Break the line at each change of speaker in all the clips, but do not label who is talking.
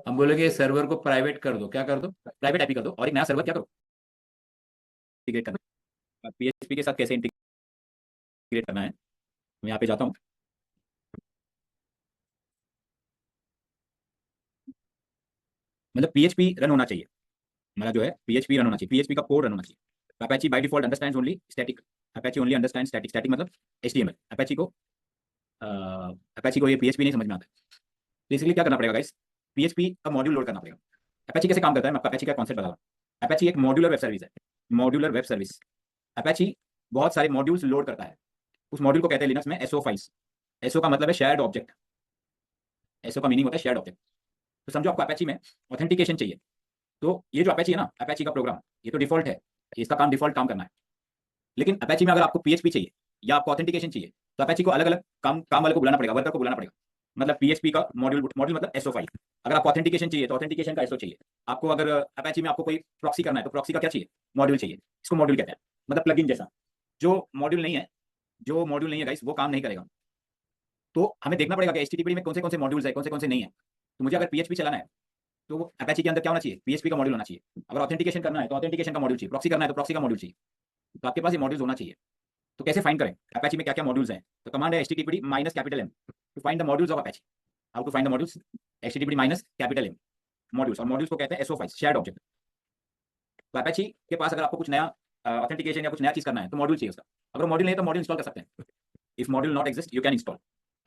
हम बोलेंगे सर्वर को प्राइवेट कर दो, क्या कर दो, प्राइवेट आईपी कर दो, और एक नया सर्वर क्या करो, इंटीग्रेट करना। पीएचपी के साथ कैसे इंटीग्रेट करना है, मैं यहाँ पे जाता हूँ। मतलब पीएचपी रन होना चाहिए, हमारा जो है पीएचपी रन होना चाहिए, पीएचपी का कोड रन होना चाहिए। Apache by default understands only static, Apache only understand static, static मतलब एचटीएमएल। अपेची को ये पीएचपी नहीं समझ में आता है, तो इसलिए क्या करना पड़ेगा गाइस, पीएचपी का मॉड्यूल लोड करना पड़ेगा। अपेची कैसे काम करता है, मैं आपको अपेची का कॉन्सेप्ट बता रहा हूँ। अपेची एक मॉड्यूलर वेब सर्विस है, मॉड्यूलर वेब सर्विस। अपेची बहुत सारे मॉड्यूल्स लोड करता है, उस मॉड्यूल को कहते हैं लिनक्स में एसओ फाइल्स। एसओ का मतलब है शेयर्ड ऑब्जेक्ट, एसओ का मीनिंग होता है शेयर्ड ऑब्जेक्ट। तो समझो आपको अपेची में ऑथेंटिकेशन चाहिए, तो ये जो अपेची है ना, अपेची का प्रोग्राम, ये तो डिफॉल्ट है, इसका काम डिफॉल्ट काम करना है। लेकिन अपेची में अगर आपको पीएचपी चाहिए या आपको ऑथेंटिकेशन चाहिए, तो अपेची को अलग अलग काम वाले को बुलाना पड़ेगा, वर्कर को बुलाना पड़ेगा। मतलब पीएचपी का मॉड्यूल, मॉड्यूल मतलब एसओ फाइल। अगर आपको ऑथेंटिकेशन चाहिए तो ऑथेंटिकेशन का एसओ चाहिए। आपको अगर अपेची में आपको कोई प्रॉक्सी करना है तो प्रॉक्सी का क्या चाहिए, मॉड्यूल चाहिए। इसको मॉड्यूल कहते हैं, मतलब प्लगइन जैसा। जो मॉड्यूल नहीं है, जो मॉड्यूल नहीं है गाइस, वो काम नहीं करेगा। तो हमें देखना पड़ेगा कि एचटीटीपी में कौन से मॉड्यूल्स है, कौन से नहीं है। तो मुझे अगर पीएचपी चलाना है तो वो अपेची के अंदर क्या होना चाहिए, पीएचपी का मॉड्यूल होना चाहिए। अगर ऑथेंटिकेशन करना है तो ऑथेंटिकेशन का मॉड्यूल चाहिए, प्रॉक्सी करना है तो प्रॉक्सी का मॉड्यूल चाहिए। तो आपके पास ये मॉड्यूल्स होना चाहिए। तो कैसे फाइंड करें अपेची में क्या क्या मॉड्यूल्स हैं, तो कमांड है httpd minus capital M to find the modules of Apache. How to find the modules, httpd minus capital M modules, और मॉड्यूल्स को कहते हैं एसओ फाइल्स, शेयर्ड ऑब्जेक्ट। तो अपेची के पास अगर आपको कुछ नया ऑथेंटिकेशन या कुछ नया चीज करना है तो मॉड्यूल चाहिए उसका। अगर मॉड्यूल नहीं है तो मॉड्यूल इंस्टॉल कर सकते हैं। If module not exist you can install,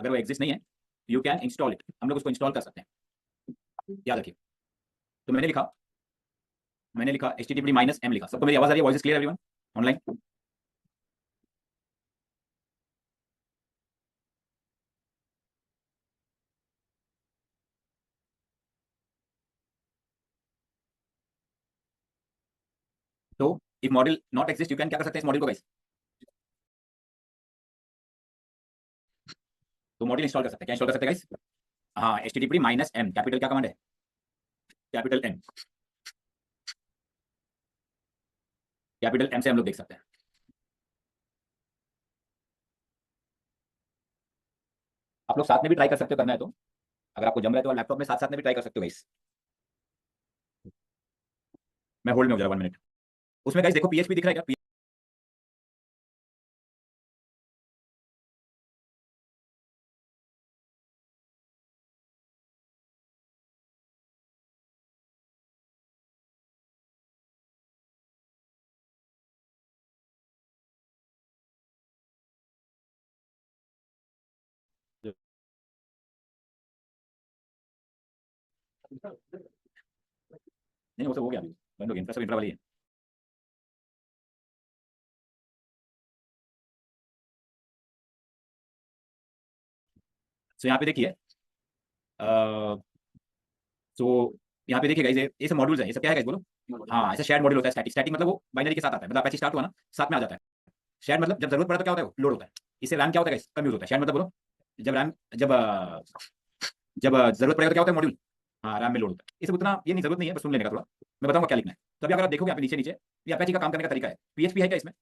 अगर वो एग्जिस्ट नहीं है यू कैन इंस्टॉल इट, हम लोग उसको इंस्टॉल कर सकते हैं, याद रखिए। तो मैंने लिखा httpd माइनस एम लिखा। सबको मेरी आवाज आ रही है, voice is clear everyone online? तो if module not exist you can क्या कर सकते हैं इस मॉड्यूल को गाइस, तो मॉड्यूल इंस्टॉल कर सकते हैं। क्या इंस्टॉल कर सकते हैं गाइस, हाँ httpd माइनस एम, कैपिटल क्या कमांड है, कैपिटल एम, कैपिटल एम से हम लोग देख सकते हैं। आप लोग साथ में भी ट्राई कर सकते हो करना है तो, अगर आपको जम रहा है तो लैपटॉप में साथ साथ में भी ट्राई कर सकते हो गाइस। मैं होल्ड में हो जा 1 मिनट। उसमें गाइस देखो पीएचपी दिख रहा है क्या, नहीं वो सब हो गया, अभी बंद हो गया, सब इंफ्रा वाली है। तो यहाँ पे देखिए, तो यहाँ पे देखिए गाइस, ये सब मॉड्यूल्स है, ये सब क्या है गाइस बोलो। हाँ ऐसा शेयर्ड मॉड्यूल होता है, स्टैटिक, स्टैटिक मतलब वो बाइनरी के साथ आता है, मतलब अपैची स्टार्ट हुआ ना साथ में आ जाता है। शेयर्ड मतलब जब जरूरत पड़े तो क्या होता है, वो लोड होता है। इससे रैम क्या होता है गाइस, कम यूज होता है। शेयर्ड मतलब बोलो, जब रैम जब जब जरूरत पड़ेगा तो क्या होता है, मॉड्यूल हाँ रैम में लोड होता है। ये सब उतना ये नहीं, जरूरत नहीं है, बस सुन लेने का थोड़ा, मैं बताऊंगा क्या लिखना है। तो अभी अगर आप देखोगे यहाँ पे नीचे नीचे, ये अपैची का काम करने का तरीका है। पीएचपी है क्या इसमें,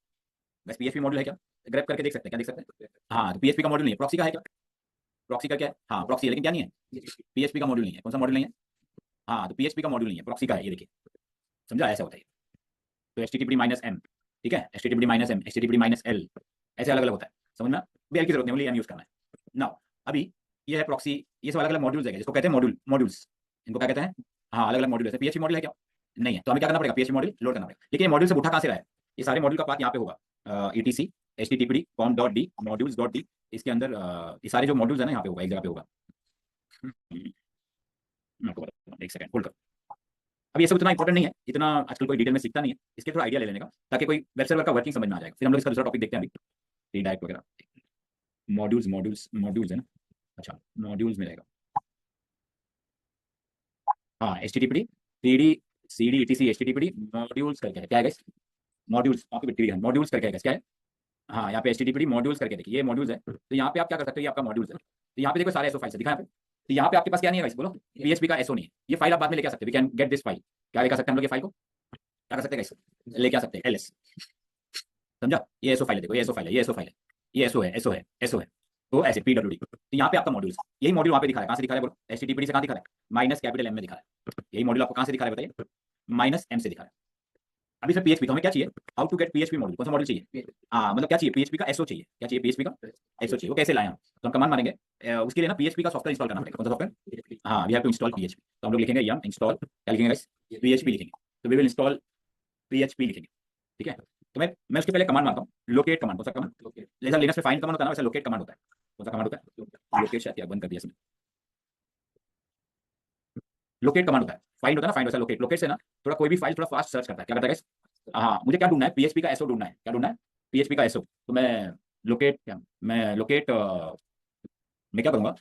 बस पीएचपी मॉड्यूल है क्या, ग्रैब करके देख सकते हैं, क्या देख सकते हैं। हाँ तो पीएचपी का मॉड्यूल नहीं है, प्रॉक्सी का है क्या, प्रॉक्सी का क्या है, हाँ प्रॉक्सी है लेकिन क्या नहीं है, पीएचपी का मॉड्यूल नहीं है। कौन सा मॉड्यूल नहीं है, हाँ तो पीएचपी का मॉड्यूल नहीं है, प्रॉक्सी का है, ये देखिए। समझा, ऐसा होता है। तो httpd माइनस एम, ठीक है, httpd minus M, httpd minus L, ऐसे अलग अलग होता है। समझ में, अभी एल की जरूरत नहीं, ओनली एम यूज करना है। नाउ अभी ये है प्रॉक्सी, ये सब अलग अलग मॉड्यूल्स है जिसको कहते हैं मॉड्यूल्स, इनको क्या कहते हैं, हाँ अलग अलग मॉड्यूल है। पीएचपी मॉड्यूल है क्या, नहीं है, तो हमें क्या करना पड़ेगा, पीएचपी मॉड्यूल लोड करना पड़ेगा। लेकिन ये मॉड्यूल से उठा कहाँ से रहा है, ये सारे मॉड्यूल का पाथ यहाँ पे होगा, etc httpd com dot D modules dot D, इसके अंदर ये सारे जो मॉड्यूल्स है ना यहाँ पे होगा, एक जगह पे होगा। मैं आपको बताता हूँ, एक सेकंड होल्ड करो। अब ये सब इतना इंपॉर्टेंट नहीं है, इतना आजकल कोई डिटेल में सीखता नहीं है, इसके थोड़ा आइडिया ले लेने का, ताकि कोई वेब सर्वर का वर्किंग समझ में आ जाएगा। फिर हम लोग इसका दूसरा टॉपिक देखते हैं अभी, रीडायरेक्ट वगैरह। मॉड्यूल्स है ना, अच्छा मॉड्यूल्स में रहेगा। हाँ httpd cd cd etc httpd modules करके है, क्या है गाइस, मॉड्यूल्स आपकी बिट्टी है, मॉड्यूल्स करके है गाइस, क्या है, हाँ यहाँ पे httpd मॉड्यूल्स करके देखिए, ये मॉड्यूल्स है। तो यहाँ पे आप क्या कर सकते हो, ये आपका मॉड्यूल्स है। तो यहाँ पे देखो सारे एसओ फाइल्स दिखा यहाँ पे। तो यहाँ पे आपके पास क्या नहीं है गाइस बोलो, पीएचपी का एसओ नहीं है। ये फाइल आप बाद में लेके आ सकते हो, we can get this file, क्या लेके आ सकते हैं हम लोग, ये फाइल को क्या कर सकते हैं गाइस, लेके आ सकते हैं एलएस। समझा, ये एसओ फाइल है, देखो ये एसओ फाइल है, ये एसओ फाइल है, ये एसओ है, एसओ है, एसओ है। तो ऐसे PWD, तो यहाँ पे आपका मॉड्यूल, यही मॉड्यूल वहाँ पे दिखा है, कहाँ से दिखा है बोलो, HTTPD से कहाँ दिखा है, माइनस कैपिटल M में दिखा है। यही मॉड्यूल आपको कहाँ से दिखा है बताइए, माइनस M से दिखा है। अभी सर PHP, तो हमें क्या चाहिए, how to get PHP module, कौन सा मॉड्यूल चाहिए, हाँ मतलब क्या चाहिए, PHP का SO चाहिए, क्या चाहिए, PHP का SO चाहिए। वो कैसे लाए हम, तो हम कमांड मारेंगे, उसके लिए ना PHP का सॉफ्टवेयर इंस्टॉल करना पड़ेगा। कौन सा सॉफ्टवेयर, हाँ we have to install PHP। तो हम लोग लिखेंगे यम इंस्टॉल, क्या लिखेंगे गाइस, PHP लिखेंगे। तो वी विल इंस्टॉल PHP लिखेंगे, ठीक है। तो मैं उसके पहले कमांड मारता हूँ, लोकेट कमांड। कौन सा कमांड, जैसा लिनक्स में फाइंड कमांड होता है ना, वैसा लोकेट कमांड होता है। कौन सा कमांड होता है, लोकेट, शायद बंद कर दिया इसमें, लोकेट कमांड होता है। फाइंड होता है ना, फाइंड वैसा लोकेट, लोकेट से ना थोड़ा कोई भी फाइल थोड़ा फास्ट सर्च करता है, क्या करता है guys? हाँ मुझे क्या ढूंढना है, PHP का एसओ ढूंढना है, क्या ढूंढना है, PHP का एसओ। तो लोकेट मैं लोकेट मैं क्या करूंगा,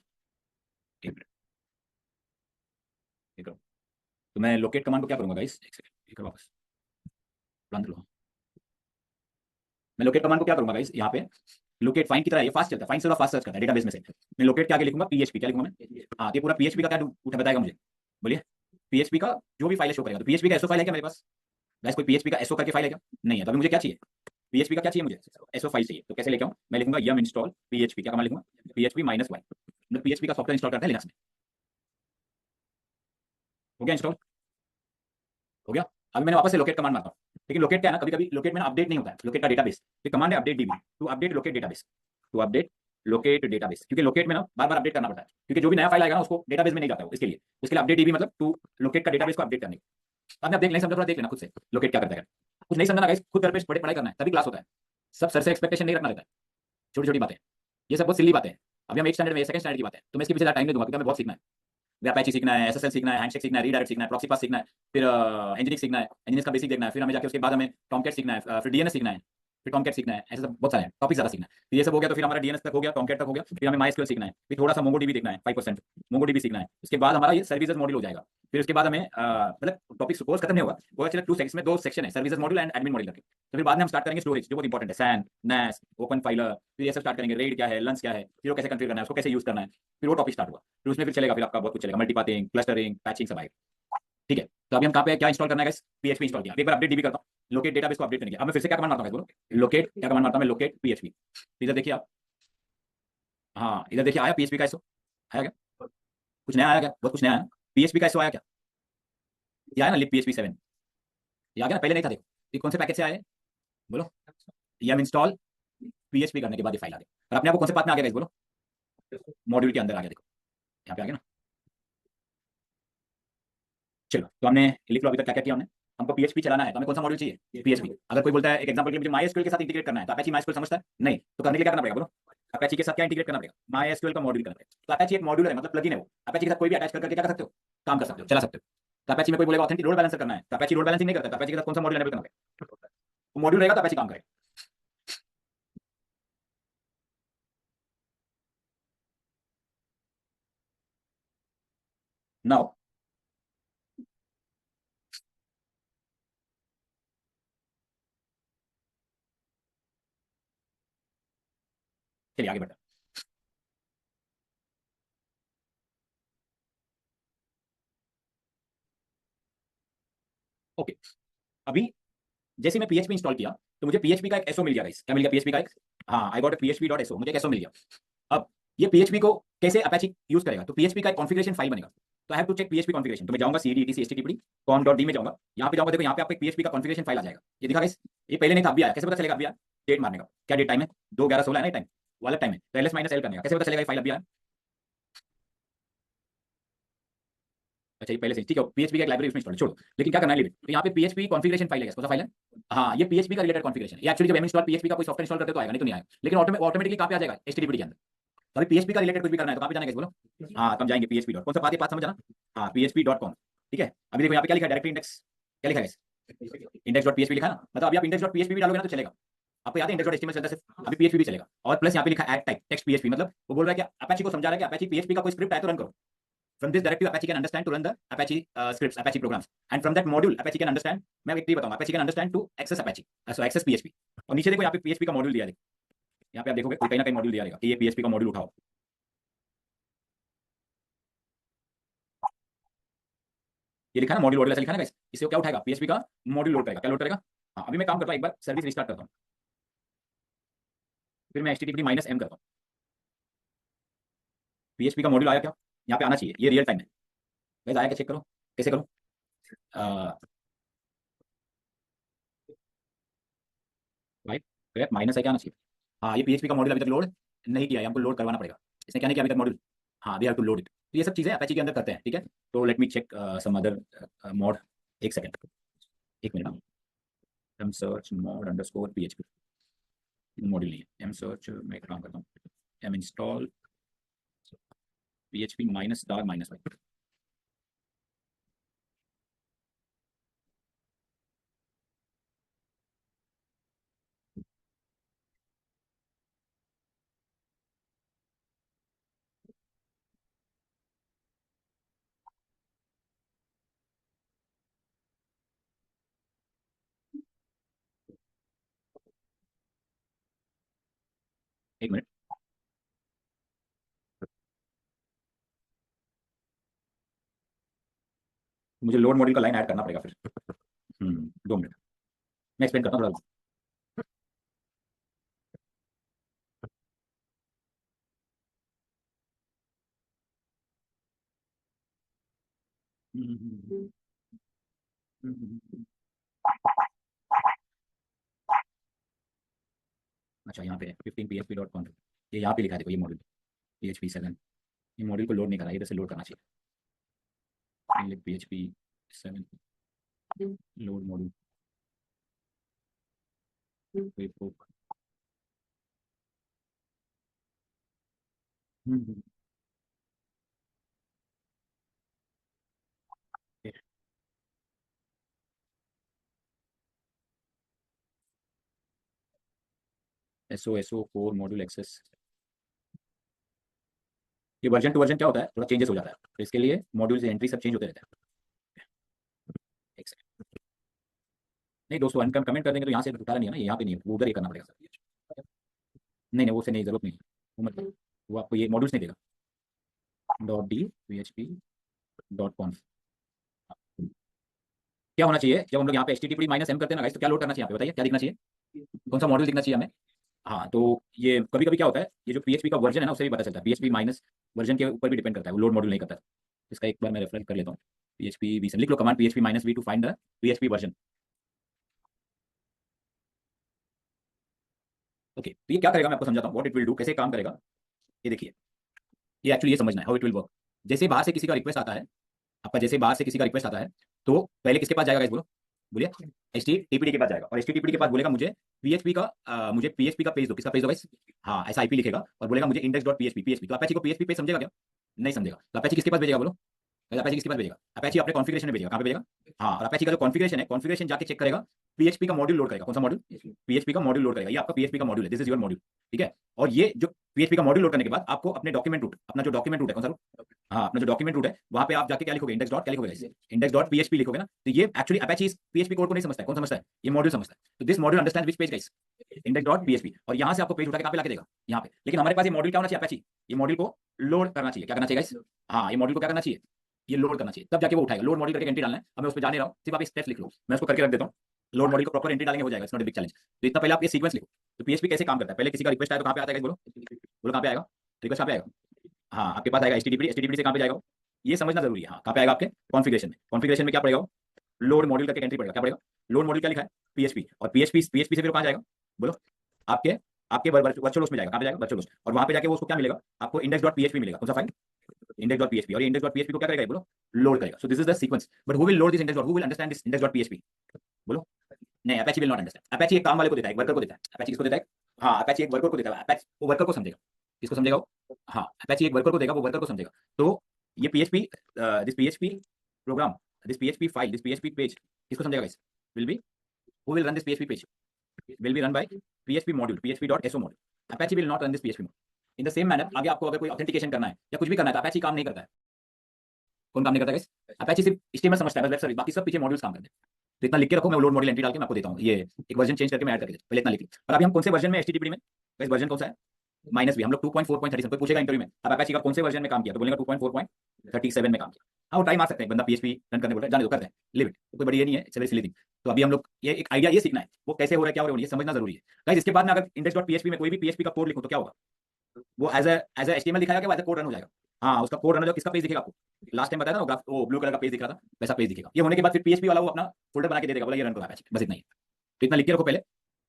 एक मिनट, एक मिनट। तो मैं लोकेट कमांड को क्या करूंगा गाइस, एक सेकंड, एक वापस बंद लो। मैं लोकेट कमांड को क्या करूंगा गाइस, यहाँ पे लोकेट फाइंड की तरह ये फास्ट चलता है, फाइंड से थोड़ा फास्ट सर्च करता है डेटाबेस में से। मैं लोकेट के आगे लिखूंगा PHP, क्या लिखूंगा मैं, हाँ ये पूरा PHP का क्या उठा बताएगा मुझे, बोलिए। PHP का जो भी फाइल शो करेगा, तो PHP का एसओ फाइल है क्या मेरे पास गाइस, कोई PHP का एसओ करके फाइल है क्या, नहीं है। तो अभी मुझे क्या चाहिए, PHP का क्या चाहिए मुझे, एसओ फाइल चाहिए। तो कैसे लेके आऊं, मैं लिखूंगा यम इंस्टॉल PHP, क्या कमांड लिखूंगा, PHP -y, मतलब PHP का सॉफ्टवेयर इंस्टॉल करते हैं लिनक्स में। हो गया इंस्टॉल, हो गया। अभी मैंने वापस से लोकेट कमांड मारता हूँ, लेकिन लोकेट क्या है ना, कभी कभी लोकेट में अपडेट नहीं होता है, लोकेट का डेटाबेस, तो कमांड है update DB, to update locate database, to update locate database, क्योंकि लोकेट में ना बार बार अपडेट करना पड़ता है, क्योंकि जो भी नया फाइल आएगा ना उसको डेटाबेस में नहीं जाता है, इसके लिए उसके लिए अपडेट DB मतलब टू लोकेट का डेटाबेस को अपडेट करने। आपने आप देख नहीं समझा, थोड़ा देख लेना खुद से, लोकेट क्या करता है, कुछ नहीं समझना गाइस, खुद घर पे पढ़ाई करना है, तभी क्लास होता है। सब सर से एक्सपेक्टेशन नहीं रखना रहता है, छोटी छोटी बातें, ये सब बहुत सिली बातें हैं। अभी हम एक स्टैंडर्ड में, सेकंड स्टैंडर्ड की बात है, तो मैं इसके पीछे ज़्यादा टाइम नहीं दूंगा, क्योंकि हमें बहुत सीखना है। अपैची सीखना है, SSL सीखना है, हैंडशेक सीखना है, रीडायरेक्ट सीखना है, प्रॉक्सी पास सीखना है, फिर इंजीनियरिंग सीखना है, इंजीनियर्स का बेसिक देखना है, फिर हमें जाके उसके बाद हमें टॉमकैट सीखना है, फिर DNS सीखना है, फिर टॉमकैट सीखना है, ऐसे सब बहुत सारे टॉपिक ज़्यादा सीखना है। तो ये सब हो गया, तो फिर हमारा DNS तक हो गया, टॉमकैट तक हो गया, फिर हमें MySQL सीखना है, फिर थोड़ा सा MongoDB देखना है, 5% MongoDB सीखना है। उसके बाद हमारा ये सर्विसेज मॉड्यूल हो जाएगा। फिर उसके बाद हमें मतलब टॉपिक कोर्स खत्म नहीं होगा, वो एक्चुअली 2 सेक्शन में, 2 सेक्शन है, services module and admin module करके। तो फिर बाद में हम स्टार्ट करेंगे स्टोरेज, जो बहुत इंपॉर्टेंट है, SAN NAS ओपन फाइलर, फिर ये सब स्टार्ट करेंगे, रेड क्या है, लंच क्या है, फिर वो कैसे कॉन्फ़िगर करना है, उसको कैसे यूज करना है, फिर वो टॉपिक स्टार्ट हुआ। फिर उसमें फिर चलेगा, फिर आपका बहुत कुछ चलेगा, मल्टीपाथिंग, क्लस्टरिंग, पैचिंग सब आएगा, ठीक है। तो अभी हम कहाँ पे क्या इंस्टॉल करना है गाइस, PHP इंस्टॉल किया, एक बार अपडेट DB करता हूँ, लोकेट डेटाबेस को अपडेट करने के लिए। अब मैं फिर से क्या कमांड मारता हूँ बोलो, लोकेट, क्या कमांड मारता हूँ मैं, लोकेट PHP। इधर देखिए आप, हाँ इधर देखिए आया PHP का एसओ, आया क्या, कुछ नया आया क्या, बहुत कुछ नया आया, PHP का एसओ आया क्या, ये आया ना लिप PHP 7, ये आ गया ना, पहले नहीं था, देखो ये कौन से पैकेज से आए, बोलो, यम इंस्टॉल PHP करने के बाद ये फाइल आ गया, और अपने आप को कौन से पाथ में आ गया गाइस बोलो, मॉड्यूल के अंदर आ गया, देखो यहाँ पे आ गया ना। चलो तो हमने लिख लो अभी तक क्या क्या किया हमने, हमको PHP चलाना है, तो हमें कौन सा मॉड्यूल चाहिए, PHP। अगर कोई बोलता है एक एग्जांपल के लिए मुझे MySQL के साथ इंटीग्रेट करना है, तो Apache MySQL समझता है नहीं, तो करने के लिए क्या करना पड़ेगा बोलो, Apache के साथ क्या इंटीग्रेट करना पड़ेगा, MySQL का मॉड्यूल करना पड़ेगा। तो Apache एक मॉड्यूल है, मतलब प्लगइन है, वो Apache के साथ कोई भी अटैच करके क्या कर सकते हो, काम कर सकते हो, चला सकते हो। तो Apache में कोई बोलेगा ऑथेंटिक लोड बैलेंसर करना है, तो Apache लोड बैलेंसिंग नहीं करता, तो Apache के साथ कौन सा मॉड्यूल एनेबल करना पड़ेगा, वो मॉड्यूल रहेगा तो Apache काम करेगा। नाउ चलिए आगे बढ़ते हैं। ओके, अभी जैसे मैं PHP इंस्टॉल किया, तो मुझे PHP का एक एसओ मिल गया गाइस, क्या मिल गया PHP का एक, हाँ आई गॉट php.so, मुझे एक एसओ मिल गया। अब ये PHP को कैसे Apache यूज करेगा, तो PHP का एक कॉन्फ़िगरेशन फाइल बनेगा, तो I have to check PHP configuration. तो मैं जाऊंगा CD etc httpd com.d में जाऊंगा, यहाँ पे जाऊंगा, देखो यहाँ पे आपको एक PHP का कॉन्फ़िगरेशन फाइल आ जाएगा, ये दिखा गाइस, ये पहले नहीं था अभी आया, कैसे पता चलेगा अभी आया, डेट मारने का, क्या डेट टाइम है 2/11/16 है ना, टाइम वाला टाइम है, तो LS-L करने का कैसे पता चलेगा ये फाइल अभी आया। अच्छा ये पहले से ठीक है, PHP का एक लाइब्रेरी उसमें इंस्टॉल छोड़ो, लेकिन क्या करना है, तो यहाँ पे PHP कॉन्फ़िगरेशन फाइल है, कौन सा फाइल है, हाँ ये PHP का रिलेटेड कॉन्फ़िगरेशन, ये एक्चुअली जब हम इंस्टॉल PHP का कोई सॉफ्टवेयर इंस्टॉल करते तो आएगा, नहीं तो नहीं आएगा, लेकिन ऑटोमेटिकली कहाँ पे आ जाएगा, HTTPD के अंदर। तो अभी PHP का रिलेटेड कुछ भी करना है तो कहाँ पे जाना है बोलो, हाँ तो हम जाएंगे PHP डॉट, कौन सा पाथ समझ ना, हाँ PHP.com, ठीक है। अभी देखो यहाँ पे क्या लिखा है, डायरेक्टरी इंडेक्स, क्या लिखा है, index.php लिखा है ना, मतलब अभी आप index.php भी डालोगे ना तो चलेगा, आपको याद है index.html चलता है सिर्फ, अभी PHP भी चलेगा। और प्लस यहाँ पे लिखा है add type text PHP, मतलब वो बोल रहा है कि Apache को समझा रहा है कि Apache PHP का कोई स्क्रिप्ट है तो रन करो। From this directive Apache can understand to run the Apache scripts, Apache programs, and from that module Apache can understand, मैं एक बताऊंगा, Apache can understand to access Apache, so access PHP। और नीचे देखो यहाँ पे PHP का मॉड्यूल दिया है, यहाँ पे आप देखोगे कोई कहीं ना कहीं मॉड्यूल दिया रहेगा कि ये PHP का मॉड्यूल उठाओ, ये लिखा है ना मॉड्यूल लोड, ऐसा लिखा है ना guys? इससे वो क्या उठाएगा, PHP का मॉड्यूल लोड करेगा, क्या लोड करेगा। हाँ अभी मैं काम करता हूँ, एक बार सर्विस रिस्टार्ट करता हूँ, फिर मैं HTTP -m करता हूँ, पीएचपी का मॉड्यूल आया क्या, यहाँ पे आना चाहिए, ये रियल टाइम है गाइस, आया क्या, चेक करो कैसे करो। राइट, करेक्ट, माइनस है, क्या आना चाहिए। हाँ, ये पीएचपी का मॉड्यूल अभी तक लोड नहीं किया है, हमको लोड करवाना पड़ेगा। इसने क्या नहीं किया अभी तक मॉड्यूल। हाँ, we have to load it. तो ये सब चीज़ें अपेची के अंदर करते हैं, ठीक है। तो let me check some other mod. एक सेकंड, एक minute. M search mod underscore PHP, module नहीं है। एम सर्च मैं एक काम करता हूँ, M install PHP minus star minus Y. एक मिनट, मुझे लोड मॉड्यूल का लाइन ऐड करना पड़ेगा फिर। 2 मिनट, मैं एक्सप्लेन करता हूँ थोड़ा। अच्छा, यहाँ पे 15php.conf, ये यहाँ पे लिखा है, देखो ये मॉड्यूल PHP 7, ये मॉड्यूल को लोड नहीं कर रहा है, इधर से लोड करना चाहिए। PHP 7 लोड मॉड्यूल, वेब होक। एसओ कोर मॉड्यूल एक्सेस, ये वर्जन टू वर्जन क्या होता है, थोड़ा चेंजेस हो जाता है, तो इसके लिए मॉड्यूल से एंट्री सब चेंज होते रहते हैं। एक सेकंड, नहीं दोस्तों, अनकम कमेंट कर देंगे तो यहाँ से उतारा नहीं है ना, ये यहाँ पे नहीं है, वो उधर ही करना पड़ेगा सर। नहीं नहीं, वो से नहीं, जरूरत नहीं है, वो मतलब वो आपको ये मॉड्यूल्स नहीं देगा। .d php.conf क्या होना चाहिए जब हम लोग यहाँ पे http माइनस एम करते हैं ना गाइस, तो क्या लोड करना चाहिए यहाँ पे, बताइए क्या दिखना चाहिए, कौन सा मॉड्यूल दिखना चाहिए हमें। हाँ, तो ये कभी कभी क्या होता है, ये जो पीएचपी का वर्जन है ना, उससे भी पता चलता है, पीएचपी माइनस वर्जन के ऊपर भी डिपेंड करता है, वो लोड मॉड्यूल नहीं करता है। इसका एक बार मैं रेफरेंस कर लेता हूँ, पीएचपी वी, लिख लो command PHP minus V to find the PHP version. Okay, तो ये क्या करेगा मैं आपको समझाता हूँ, व्हाट इट विल डू, कैसे काम करेगा। ये देखिए, ये एक्चुअली ये समझना है हाउ इट विल वर्क। जैसे बाहर से किसी का रिक्वेस्ट आता है, आपका जैसे बाहर से किसी का रिक्वेस्ट आता है, तो पहले किसके पास जाएगा गाइस, बोलो बोलिए, HTTPD के पास जाएगा, और HTTPD के पास बोलेगा मुझे पीएचपी का मुझे पीएचपी का पेज दो, किसका पेज दो गाइस। हाँ, ऐसा आईपी लिखेगा और बोलेगा मुझे index.php पीएचपी, तो अपेची को पीएचपी पेज समझेगा क्या, नहीं समझेगा, तो अपेची किसके पास भेजेगा बोलो, अपेची किसके पास भेजेगा, अपेची अपने कॉन्फ़िगरेशन में भेजेगा, कहाँ पे भेजेगा। हाँ, और अपेची का जो कॉन्फ़िगरेशन है, कॉन्फ़िगरेशन जाके चेक करेगा, पीएचपी का मॉड्यूल लोड करेगा, कौन सा मॉड्यूल, पीएचपी का मॉड्यूल लोड करेगा, ये आपका पीएचपी का मॉड्यूल है, दिस इज योर मॉड्यूल, ठीक है। और ये जो पीएचपी का मॉड्यूल लोड करने के बाद आपको अपने डॉक्यूमेंट रूट, अपना जो डॉक्यूमेंट रूट है, कौन सा रूट, हाँ अपना जो डॉक्यूमेंट रूट है, वहां पे आप जाके क्या लिखोगे, इंडेक्स डॉट क्या लिखोगे, इंडेक्स डॉट पीएचपी लिखोगे ना, तो ये एक्चुअली अपेची इस पीएचपी कोड को नहीं समझता है, कौन समझता है, ये मॉड्यूल समझता है। तो this module understand which page guys, index dot PHP, और यहाँ से आपको पेज उठा के कहाँ पे लाके देगा, यहाँ पे। लेकिन हमारे पास ये मॉड्यूल क्या होना चाहिए, अपेची, ये मॉड्यूल को लोड करना चाहिए, क्या करना चाहिए गाइस, हाँ ये मॉड्यूल को क्या करना चाहिए, ये लोड करना चाहिए, तब जाके वो उठाएगा। लोड मॉड्यूल करके एंट्री डालना है, हमें उस पर जाने रहा हूँ, सिर्फ आप स्टेप्स लिख लो, मैं उसको करके रख देता हूँ। लोड मॉड्यूल को प्रॉपर एंट्री डालेंगे, हो जाएगा, it's not a big challenge. तो इतना पहले आप ये सीक्वेंस लिखो। तो पीएचपी कैसे काम करता है, पहले किसी का रिक्वेस्ट आया तो कहाँ पे आता है, बोलो बोलो कहाँ पे आएगा, रिक्वेस्ट कहाँ पे आएगा, हाँ आपके पास आएगा HTTPD से कहाँ पे जाएगा वो? ये समझना जरूरी है। हाँ, कहाँ पे आएगा, आपके कॉन्फ़िगरेशन में, कॉन्फ़िगरेशन में क्या पड़ेगा, लोड मॉड्यूल करके एंट्री पड़ेगा, क्या पड़ेगा, लोड मॉड्यूल क्या लिखा है, पीएचपी, और पीएचपी से फिर कहाँ जाएगा, बोलो आपके आपके वर्चुअल होस्ट में जाएगा, कहाँ पे जाएगा, वर्चुअल होस्ट, और वहाँ पे जाके वो उसको क्या मिलेगा, आपको index.php मिलेगा, कौन सा फाइल, index.php, और ये index.php को क्या करेगा बोलो, लोड करेगा। So this is the sequence, but who will load this index, who will understand this index.php, बोलो। नहीं, अपेची विल नॉट अंडरस्टैंड, अपेची एक काम वाले को देता है, एक वर्कर को देता है, अपेची किसको देता है, हाँ अपेची एक वर्कर को देता है, अपेची वो वर्कर को समझेगा, किसको समझेगा वो, हाँ अपेची एक वर्कर को देगा, वो वर्कर को समझेगा। तो ये PHP this PHP program, this PHP file, this PHP page किसको समझेगा guys, will be, who will run this PHP page, will be run by PHP module, php.so module. Apache will not run this PHP module. In the same manner, आगे आपको अगर कोई authentication करना है या कुछ भी करना है तो Apache काम नहीं करता है। कौन काम नहीं करता है? Apache सिर्फ HTML समझता है, बस वेब सर्विस, बाकी सब पीछे मॉड्यूल्स काम करते हैं। तो इतना लिख के रखो, मैं लोड मॉड्यूल एंट्री डाल के मैं आपको देता हूँ, ये एक वर्जन चेंज करके मैं ऐड करके देता हूँ, पहले इतना लिख लो। और अभी हम कौन से वर्जन में HTTPD में, इस वर्जन कौन सा है, माइनस भी, हम लोग 2.4.37 कोई पूछेगा इंटरव्यू में, अब Apache का कौन से वर्जन में काम किया, तो बोलेगा 2.4.37 में काम किया। हाँ, वो टाइम आ सकता है, बंदा PHP रन करने बोल रहा है, जाने दो, करते हैं, लिव इट, कोई बड़ी ये नहीं है, it's a very silly thing. तो अभी हम लोग ये एक आइडिया ये सीखना है, वो कैसे हो रहा है, क्या हो रहा है, ये समझना जरूरी है गाइस। इसके बाद में अगर index.php में कोई भी PHP का कोड लिखो तो क्या होगा, वो एज अ HTML दिखाएगा, एज अ कोड रन हो जाएगा, हाँ, उसका कोड रन जो किसका पेज दिखेगा आपको, लास्ट टाइम बताया था ना ग्राफ, वो ब्लू कलर का पेज दिख रहा था, वैसा पेज दिखेगा। ये होने के बाद फिर पीएचपी वाला वो अपना फोल्डर बना के दे देगा, बोला ये रन करो अपैची, बस इतना ही है। तो इतना लिख के रखो पहले।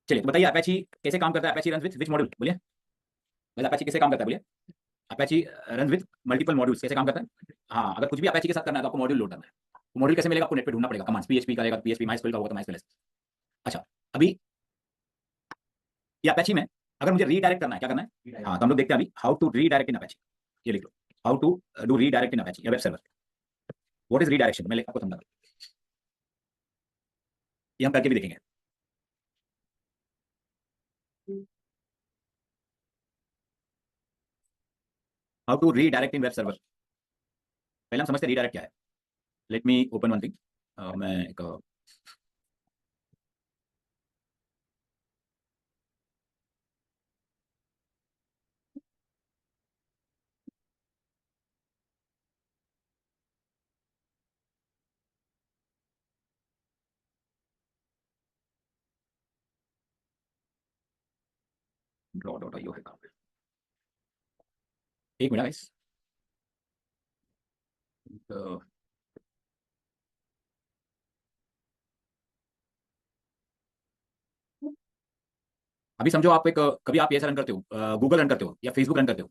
चलिए तो बताइए अपैची कैसे काम करता है, Apache run with which module, बोलिए भाई अपैची कैसे काम करता है, बोलिए Apache run with multiple modules कैसे काम करता है। हाँ, अगर कुछ भी अपैची के साथ करना है तो आपको मॉड्यूल लोड करना है। मॉड्यूल कैसे मिलेगा, आपको नेट पे ढूंढना पड़ेगा, कमांड्स पीएचपी करेगा तो पीएचपी, माइस्क्वेल का होगा तो माइस्क्वेल। अच्छा, अभी ये अपैची में अगर मुझे रीडायरेक्ट करना है, क्या करना है, हाँ तो हम लोग देखते हैं अभी how to redirect in Apache. ये लिख लो, how to do redirect in Apache या web server. What is redirection, मैं आपको समझा, ये हम करके भी देखेंगे। How to redirect in web server, पहले हम समझते हैं रीडायरेक्ट क्या है। Let me open one thing, मैं एक ड्रॉ डॉट आईओ है, एक मिनट गाइस। अभी समझो आप एक कभी आप ऐसा रन करते हो, गूगल रन करते हो या फेसबुक रन करते हो,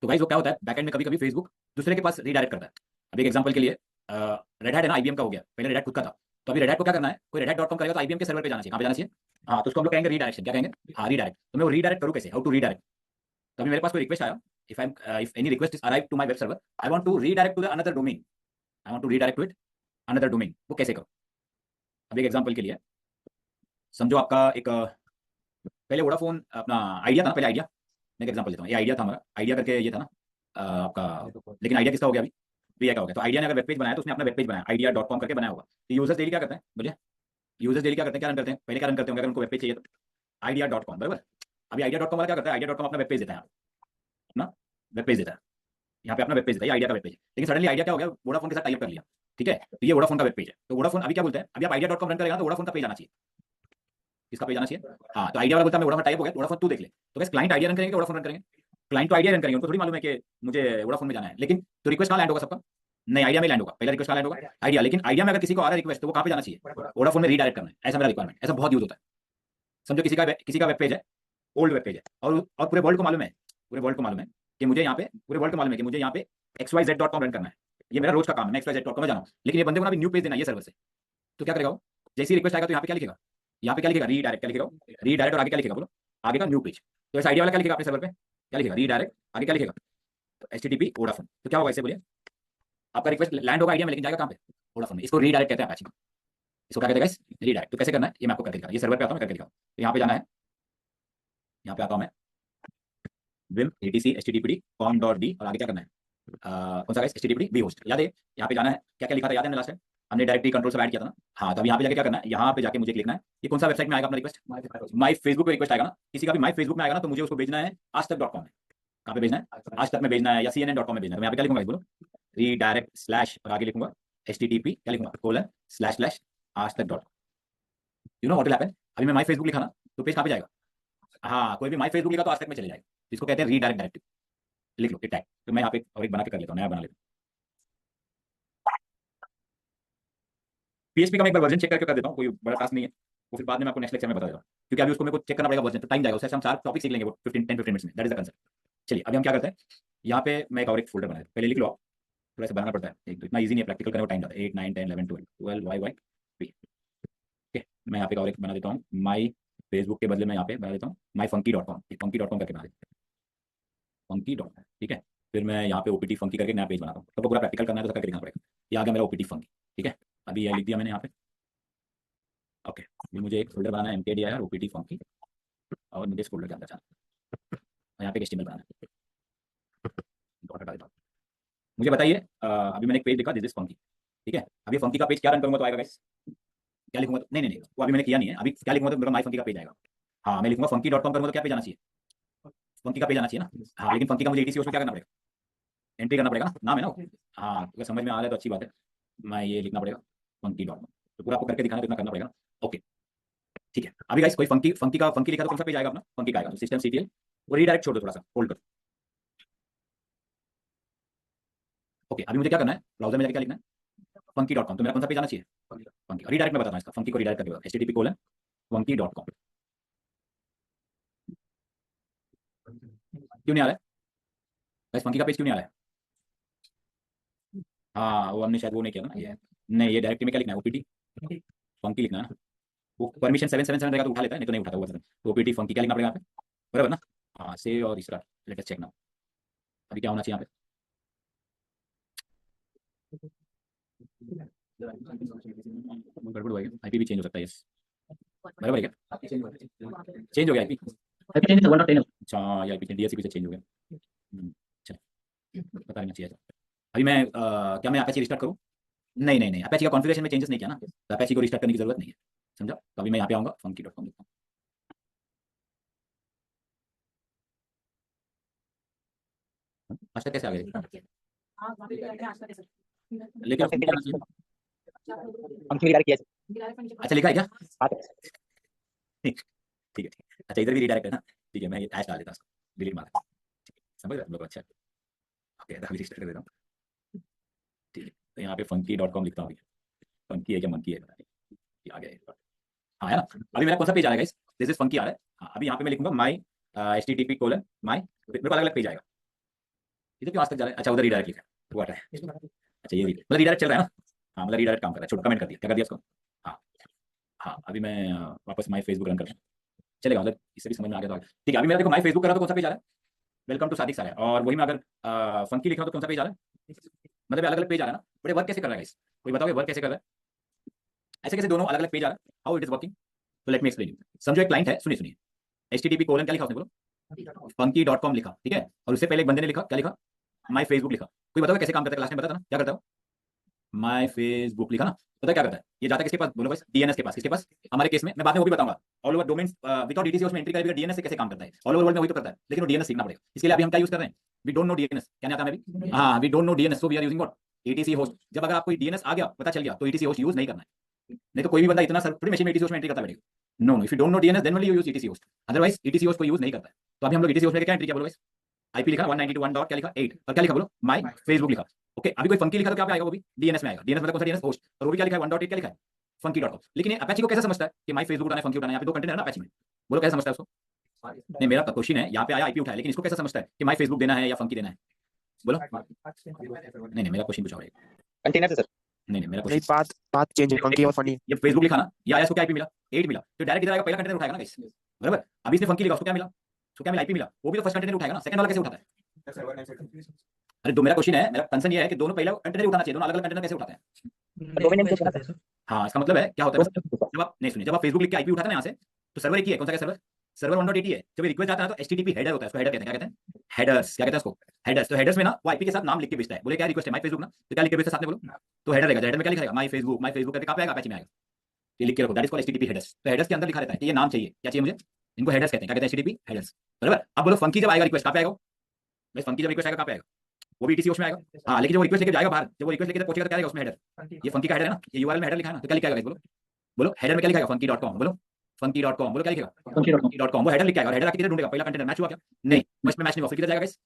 तो गाइस वो क्या होता है बैकएंड में कभी कभी फेसबुक दूसरे के पास रीडायरेक्ट करता है। अभी एक एग्जांपल के लिए रेड हैट है ना, आईबीएम का हो गया, पहले रेड हैट खुद का था। तो अभी रेड हैट को क्या करना है, कोई redhat.com करेगा तो आईबीएम के सर्वर पे जाना चाहिए, कहां पे जाना चाहिए, हाँ तो उसको हम लोग कहेंगे रीडायरेक्शन, क्या कहेंगे, हाँ रीडायरेक्ट। तो मैं वो रीडायरेक्ट करूँ कैसे, हाउ टू रीडायरेक्ट। तो अभी मेरे पास कोई रिक्वेस्ट आया, if any request is arrive to my web server, I want to redirect to the another domain, I want to redirect to it another domain, वो कैसे करूँ। अभी एक एग्जांपल के लिए समझो आपका एक पहले वोडाफोन अपना आइडिया था ना, पहले आइडिया, मैं एक एग्जांपल देता हूँ, ये आइडिया था हमारा, आइडिया करके ये था ना आपका, लेकिन आइडिया किसका हो गया अभी, भैया का हो गया। तो आइडिया ने अगर वेब पेज बनाया तो उसने अपना वेब पेज बनाया idea.com करके बनाया होगा। तो यूजर्स डेली क्या करते हैं, बोलिए यूजर्स डेली क्या करते हैं, क्या रन करते हैं, पहले क्या रन करते होंगे अगर उनको वेब पेज चाहिए तो idea.com, बराबर। अभी idea.com वाला क्या करता है, idea.com अपना वेब पेज देता है, अपना वेब पेज देता है, यहाँ पे अपना वेब पेज देता है, आइडिया का वेब पेज है। लेकिन सडनली आइडिया क्या हो गया, वोडाफोन के साथ टाइप कर लिया, ठीक है, तो ये वोडाफोन का वेब पेज है। तो वोडाफोन अभी क्या बोलते हैं, अभी आप idea.com रन करेगा तो वोडाफोन का पेज आना चाहिए, किसका पेज आना चाहिए, हाँ तो आइडिया वाला बोलता है मैं वोडाफोन टाइप हो गया, वोडाफोन तू देख ले। तो बस क्लाइंट आइडिया रन करेंगे, वोडाफोन रन करेंगे, क्लाइंट तो आइडिया रन करेंगे, उनको थोड़ी मालूम है कि मुझे वोडाफोन में जाना है। लेकिन तो रिक्वेस्ट कहाँ लैंड होगा सबका, नहीं आइडिया में लैंड होगा, पहला रिक्वेस्ट कहाँ लैंड होगा, आइडिया। लेकिन आइडिया में अगर किसी को आ रहा है रिक्वेस्ट तो वो कहाँ पे जाना चाहिए, वोडाफोन में रीडायरेक्ट करना है, ऐसा मेरा रिक्वायरमेंट, ऐसा बहुत यूज होता है। समझो किसी का वेब पेज है, ओल्ड वेब पेज है, और पूरे वर्ल्ड को मालूम है, पूरे वर्ल्ड को मालूम है कि मुझे यहाँ पे, पूरे वर्ल्ड को मालूम है कि मुझे यहाँ पे xyz.com रन करना है, ये मेरा रोज का काम है, मैं xyz.com में जाना हूँ। लेकिन ये बंदे को ना अभी न्यू पेज देना है ये सर्वर से, तो क्या करेगा वो, जैसी रिक्वेस्ट आएगा तो यहाँ पे क्या लिखेगा, यहाँ पे क्या लिखेगा, रीडायरेक्ट, क्या लिखेगा, रीडायरेक्ट, और आगे क्या लिखेगा बोलो, आगे का न्यू पेज। तो ऐसा आइडिया वाला क्या लिखेगा अपने सर्वर पे, क्या लिखेगा, रीडायरेक्ट, आगे क्या लिखेगा, तो HTTP वोडाफोन। तो क्या होगा इससे, बोलिए आपका रिक्वेस्ट लैंड होगा आइडिया में, लेकिन जाएगा कहाँ पे, वोडाफोन में। इसको रीडायरेक्ट कहते हैं अपाची में, इसको क्या कहते हैं गाइस, रीडायरेक्ट। तो कैसे करना है ये मैं आपको करके दिखा, ये सर्वर पे आता हूँ मैं करके दिखाऊँ। तो यहाँ पे जाना है, यहाँ पे आता हूँ मैं, विम etc httpd com.d, और आगे क्या करना है, कौन सा गाइस, httpd b होस्ट, याद है यहाँ पे जाना है, क्या क्या लिखा था याद है लास्ट टाइम, हमने डायरेक्टरी कंट्रोल सब ऐड किया था ना। हाँ तो अब यहाँ पे जाके क्या करना है, यहाँ पे जाके मुझे लिखना है, ये कौन सा वेबसाइट में आएगा अपना रिक्वेस्ट, माई फेसबुक पे रिक्वेस्ट आएगा ना, किसी का भी माई फेसबुक में आएगा ना, तो मुझे उसको भेजना है आज तक.com में, कहाँ पे भेजना है, आज तक में भेजना है या CNN.com में भेजना है। तो यहाँ पे क्या लिखूंगा बोलो, रीडायरेक्ट स्लैश, और आगे लिखूंगा HTTP क्या लिखूंगा, कोलन स्लैश स्लैश आज तक dot, you know what will happen. अभी मैं माई फेसबुक लिखा ना तो पेज कहाँ पे जाएगा, हाँ कोई भी माई फेसबुक लिखा तो आज तक में चले जाएगा, इसको कहते हैं रीडायरेक्ट डायरेक्टिव, लिख लो टैग। तो मैं यहाँ पे और एक बना के कर लेता हूँ, नया बना लेता हूँ। PHP का मैं एक बार वर्जन चेक करके कर देता हूँ, कोई बड़ा टास्क नहीं है, वो फिर बाद में मैं आपको नेक्स्ट लेक्चर में बता देता हूँ, क्योंकि अभी उसको मेरे को चेक करना पड़ेगा वर्जन, तो टाइम जाएगा, उससे हम सारा टॉपिक सीख लेंगे वो 15 मिनट्स में, दैट इज द कंसेप्ट। चलिए अभी हम क्या करते हैं, यहाँ पे मैं एक और एक फोल्डर बना देता हूँ, पहले लिख लो आप, थोड़ा सा बनाना पड़ता है, एक तो इतना ईजी नहीं है, प्रैक्टिकल करने को टाइम जाता है, 8 9 10 11 12 12 वाई वाई पी। ठीक है, मैं यहाँ पे और एक बना देता हूँ, माई फेसबुक के बदले मैं यहाँ पे बना देता हूँ माई फंकी.com, फंकी.com करके बना देता हूँ, फंकी.com, ठीक है। फिर मैं यहाँ पे OPT फंकी करके नया पेज बनाता हूँ, तो पूरा प्रैक्टिकल करना है तो करके दिखाना पड़ेगा। ये आ गया मेरा OPT फंकी, ठीक है। अभी ये लिख दिया मैंने यहाँ पे, ओके। अभी मुझे एक फोल्डर बनाना है, MKDIR OPT फंकी, और मुझे इस फोल्डर के अंदर जाना है, और यहाँ पे HTML बनाना है, डॉट हटा देता हूँ। मुझे बताइए अभी मैंने एक पेज लिखा, दिस इज फंकी, ठीक है। अभी फंकी का पेज क्या रन करूंगा तो आएगा गाइस, क्या लिखूंगा तो, नहीं नहीं नहीं वो अभी मैंने किया नहीं है, अभी क्या लिखूंगा तो मेरा माई फंकी का पेज आएगा। हाँ मैं लिखूंगा फंकी.com करूंगा तो क्या पेज आना चाहिए, फंकी का पेज आना चाहिए ना। हाँ लेकिन फंकी का मुझे ETC उसमें क्या करना पड़ेगा, एंट्री करना पड़ेगा ना, नाम है ना वो। हाँ अगर समझ में आ रहा है तो अच्छी बात है, मैं ये लिखना पड़ेगा फंकी.com, तो पूरा आपको करके दिखाना तो इतना करना पड़ेगा, ओके ठीक है। अभी गाइस कोई फंकी फंकी का फंकी लिखा तो कौन सा पेज आएगा अपना, फंकी का आएगा, तो सिस्टम CTL वो रीडायरेक्ट छोड़ दो, थोड़ा सा होल्ड कर, ओके, अभी मुझे क्या करना है, ब्राउजर में जाके क्या लिखना है, funky.com। तो मेरा कौन सा पेज आना चाहिए, फंकी। रीडायरेक्ट में बताता हूँ इसका, फंकी को रीडायरेक्ट करके http://funky.com। क्यों नहीं आ रहा है गाइस, फंकी का पेज क्यों नहीं आ रहा है? हाँ, वो हमने शायद वो नहीं किया था ना, ये नहीं, ये डायरेक्टरी में क्या लिखना है, ओपीटी फंकी लिखना है ना। वो परमिशन 777 रहेगा तो उठा लेता है, नहीं तो नहीं उठाता। वो ओपीटी फंकी क्या लिखना पड़ेगा यहाँ पे, बराबर ना। हाँ, सेव और इसका लेटेस्ट चेक ना। अभी क्या होना चाहिए यहाँ पे, गड़बड़ हो गई, आईपी भी चेंज हो सकता है, यस बराबर है क्या, चेंज हो गया आईपी, अच्छा ये आईपी डीएससीपी से चेंज हो गया। चलो पता नहीं चाहिए। अभी मैं क्या मैं अपेची रिस्टार्ट करूँ, नहीं नहीं नहीं, अपेची का कॉन्फ़िगरेशन में चेंजेस नहीं किया ना, तो अपेची को रिस्टार्ट करने की जरूरत नहीं है, समझा। तो अभी मैं यहाँ पे आऊँगा, funky.com लिखता हूँ। आज तक कैसे आ गए, लेकिन
फंकी
funky आना चाहिए।
रिडायरेक्ट किया
अच्छा लिखा है क्या,
हाँ
ठीक ठीक है, ठीक है। अच्छा इधर भी रिडायरेक्ट है ना, ठीक है, मैं ये ऐश डाल देता हूँ, डिलीट मार देता हूँ। ठीक है, समझ रहे हो लोग, अच्छा ओके, अभी रिस्टार्ट कर देता हूँ। ठीक है, तो यहाँ पे funky.com लिखता हूँ, फंकी है क्या मंकी है, ये आ गया। हाँ है ना, अभी मेरा कौन सा पेज आएगा इस, दिस इज फंकी आ रहा है। हाँ, अभी यहाँ पे मैं लिखूंगा माई http:// मेरे को अलग अलग पेज आएगा। इधर क्यों आज तक जा रहा है, अच्छा उधर रिडायरेक्ट लिखा है, वो आता है। अच्छा ये मतलब रिडायरेक्ट चल रहा है ना, हाँ मतलब रिडायरेक्ट काम कर रहा है, छोटा कमेंट कर दिया, क्या कर दिया इसको। हाँ हाँ, अभी मैं वापस माई फेसबुक रन कर रहा हूँ, चलेगा मतलब, इससे भी समझ में आ गया। तो ठीक है, अभी मेरा देखो माई फेसबुक कर रहा तो कौन सा पेज आ रहा है, वेलकम टू सादिक सारा है, और वही मैं अगर फंकी लिख रहा हूँ तो कौन सा पेज आ रहा है, मतलब अलग अलग पेज आ रहा है ना। बड़े वर्क कैसे कर रहा है, कोई बताओ वर्क कैसे कर रहा है, ऐसे कैसे दोनों अलग अलग पेज आ रहा है, हाउ इट इज वर्किंग। तो लेट मी एक्सप्लेन यू। समझो एक क्लाइंट है, सुनिए सुनिए, http: क्या लिखा उसने, बोलो funky.com लिखा, ठीक है, और उससे पहले एक बंदे ने लिखा, क्या लिखा, माई फेसबुक लिखा। कोई बताओ कैसे काम करता है, क्लास में बताता ना क्या करता है, माई फेसबुक लिखा ना, पता है क्या करता है, ये जाता है किसके पास, बोलो बस, डीएनएस के पास। किसके पास, हमारे केस में मैं बाद में वो भी बताऊंगा, all over domain without DTC उसमें एंट्री करेगा, डीएनएस से कैसे काम करता है, ऑल ओवर वर्ल्ड में वही तो करता है, लेकिन वो डीएनएस सीखना पड़ेगा। इसके लिए अभी हम क्या यूज कर रहे हैं, वी डोंट नो डीएनएस, क्या नहीं आता हमें भी, हाँ we don't know DNS, so we are using what, ETC host. जब अगर आपको डीएनएस आ गया, पता चल गया, तो ईटीसी होस्ट यूज नहीं करना है, नहीं तो कोई भी बंदा इतना सर पूरी मशीन में ईटीसी होस्ट में एंट्री करता बैठेगा। No no, if you don't know DNS then only you use ETC host, otherwise ETC host को यूज नहीं करता है। तो अभी हम लोग ईटीसी होस्ट में क्या एंट्री किया, बोलो गाइस, आईपी लिखा 192.1 डॉट क्या लिखा 8, और क्या लिखा बोलो, माई फेसबुक लिखा। ओके, अभी कोई फंकी लिखा तो क्या पे आएगा, वो भी डीएनएस में आएगा, डीएनएस मतलब कौन सा डीएनएस होस्ट, और वो भी क्या लिखा है 1.8 क्या लिखा है, funky.com। लेकिन ये अपेची को कैसे समझता है कि माई फेसबुक उठाना है, फंकी उठाना है, यहाँ पे दो कंटेनर है ना अपेची में, बोलो कैसे समझता है उसको। नहीं मेरा क्वेश्चन है, यहाँ पे आया आईपी उठाया, लेकिन इसको कैसे समझता है कि माई फेसबुक देना है या फंकी देना है, बोलो। नहीं नहीं, मेरा क्वेश्चन कुछ और है,
कंटेनर से सर
नहीं नहीं, मेरा
नहीं,
क्वेश्चन,
बात बात चेंज है, फंकी और फनी।
ये फेसबुक लिखा ना, ये आया, इसको क्या आईपी मिला, 8 मिला, तो डायरेक्ट इधर आएगा, पहला कंटेनर उठाएगा ना गाइस, बराबर। अभी इसने फंकी लिखा, उसको क्या मिला, उसको क्या मिला, आईपी मिला, वो भी तो फर्स्ट कंटेनर उठाएगा ना, सेकंड वाला कैसे उठाता है। अरे तो मेरा क्वेश्चन है, मेरा कंसर्न ये है कि दोनों पहला कंटेनर उठाना चाहिए, दोनों अलग अलग कंटेनर कैसे उठाते हैं।
डोमेन नेम चेंज करना है
हाँ, इसका मतलब है क्या होता है, जब आप नहीं सुनिए, जब आप फेसबुक लिख के आईपी उठाते हैं यहाँ से, तो सर्वर एक ही है, कौन सा सर्वर, सर्वर 1.80 है। जब रिक्वेस्ट आता है तो एचटीटीपी हेडर होता है, उसको हेडर कहते हैं, क्या कहते हैं, हेडर्स, क्या कहते हैं उसको, हेडर्स। तो हेडर्स में ना वो आईपी के साथ नाम लिख के भेजता है, बोले क्या रिक्वेस्ट है, माई फेसबुक ना, तो क्या लिख के भेजता है साथ में, बोलो तो हेडर रहेगा, हेडर में क्या लिखा रहेगा, माई फेसबुक करके कहाँ पे आएगा, अपेची में आएगा, ये लिख के रखो, that is called HTTP headers. तो हेडर्स के अंदर लिखा रहता है कि ये नाम चाहिए, क्या चाहिए मुझे, इनको हेडर्स कहते हैं, क्या कहते हैं, एचटीटीपी हेडर्स, बराबर। अब बोलो फंकी जब आएगा रिक्वेस्ट कहाँ पे आएगा, बस फंकी जब रिक्वेस्ट आएगा कहाँ पे आएगा, वो भी ईटीसी होस्ट में आएगा। हाँ, लेकिन जब वो रिक्वेस्ट लेके जाएगा बाहर, जब वो रिक्वेस्ट लेके पहुंचेगा तो क्या आएगा उसमें हेडर, ये फंकी का हेडर है ना, ये यूआरएल में हेडर लिखा है ना, तो क्या लिखा है बोलो, बोलो हेडर में क्या लिखेगा, funky.com, बोलो funky.com, बोलो क्या लिखेगा, funky.com, वो हेडर लिख के आएगा, और हेडर आके किधर ढूंढेगा, पहला कंटेनर मैच हुआ क्या, नहीं इसमें मैच नहीं हुआ, फिर किधर जाएगा गाइस,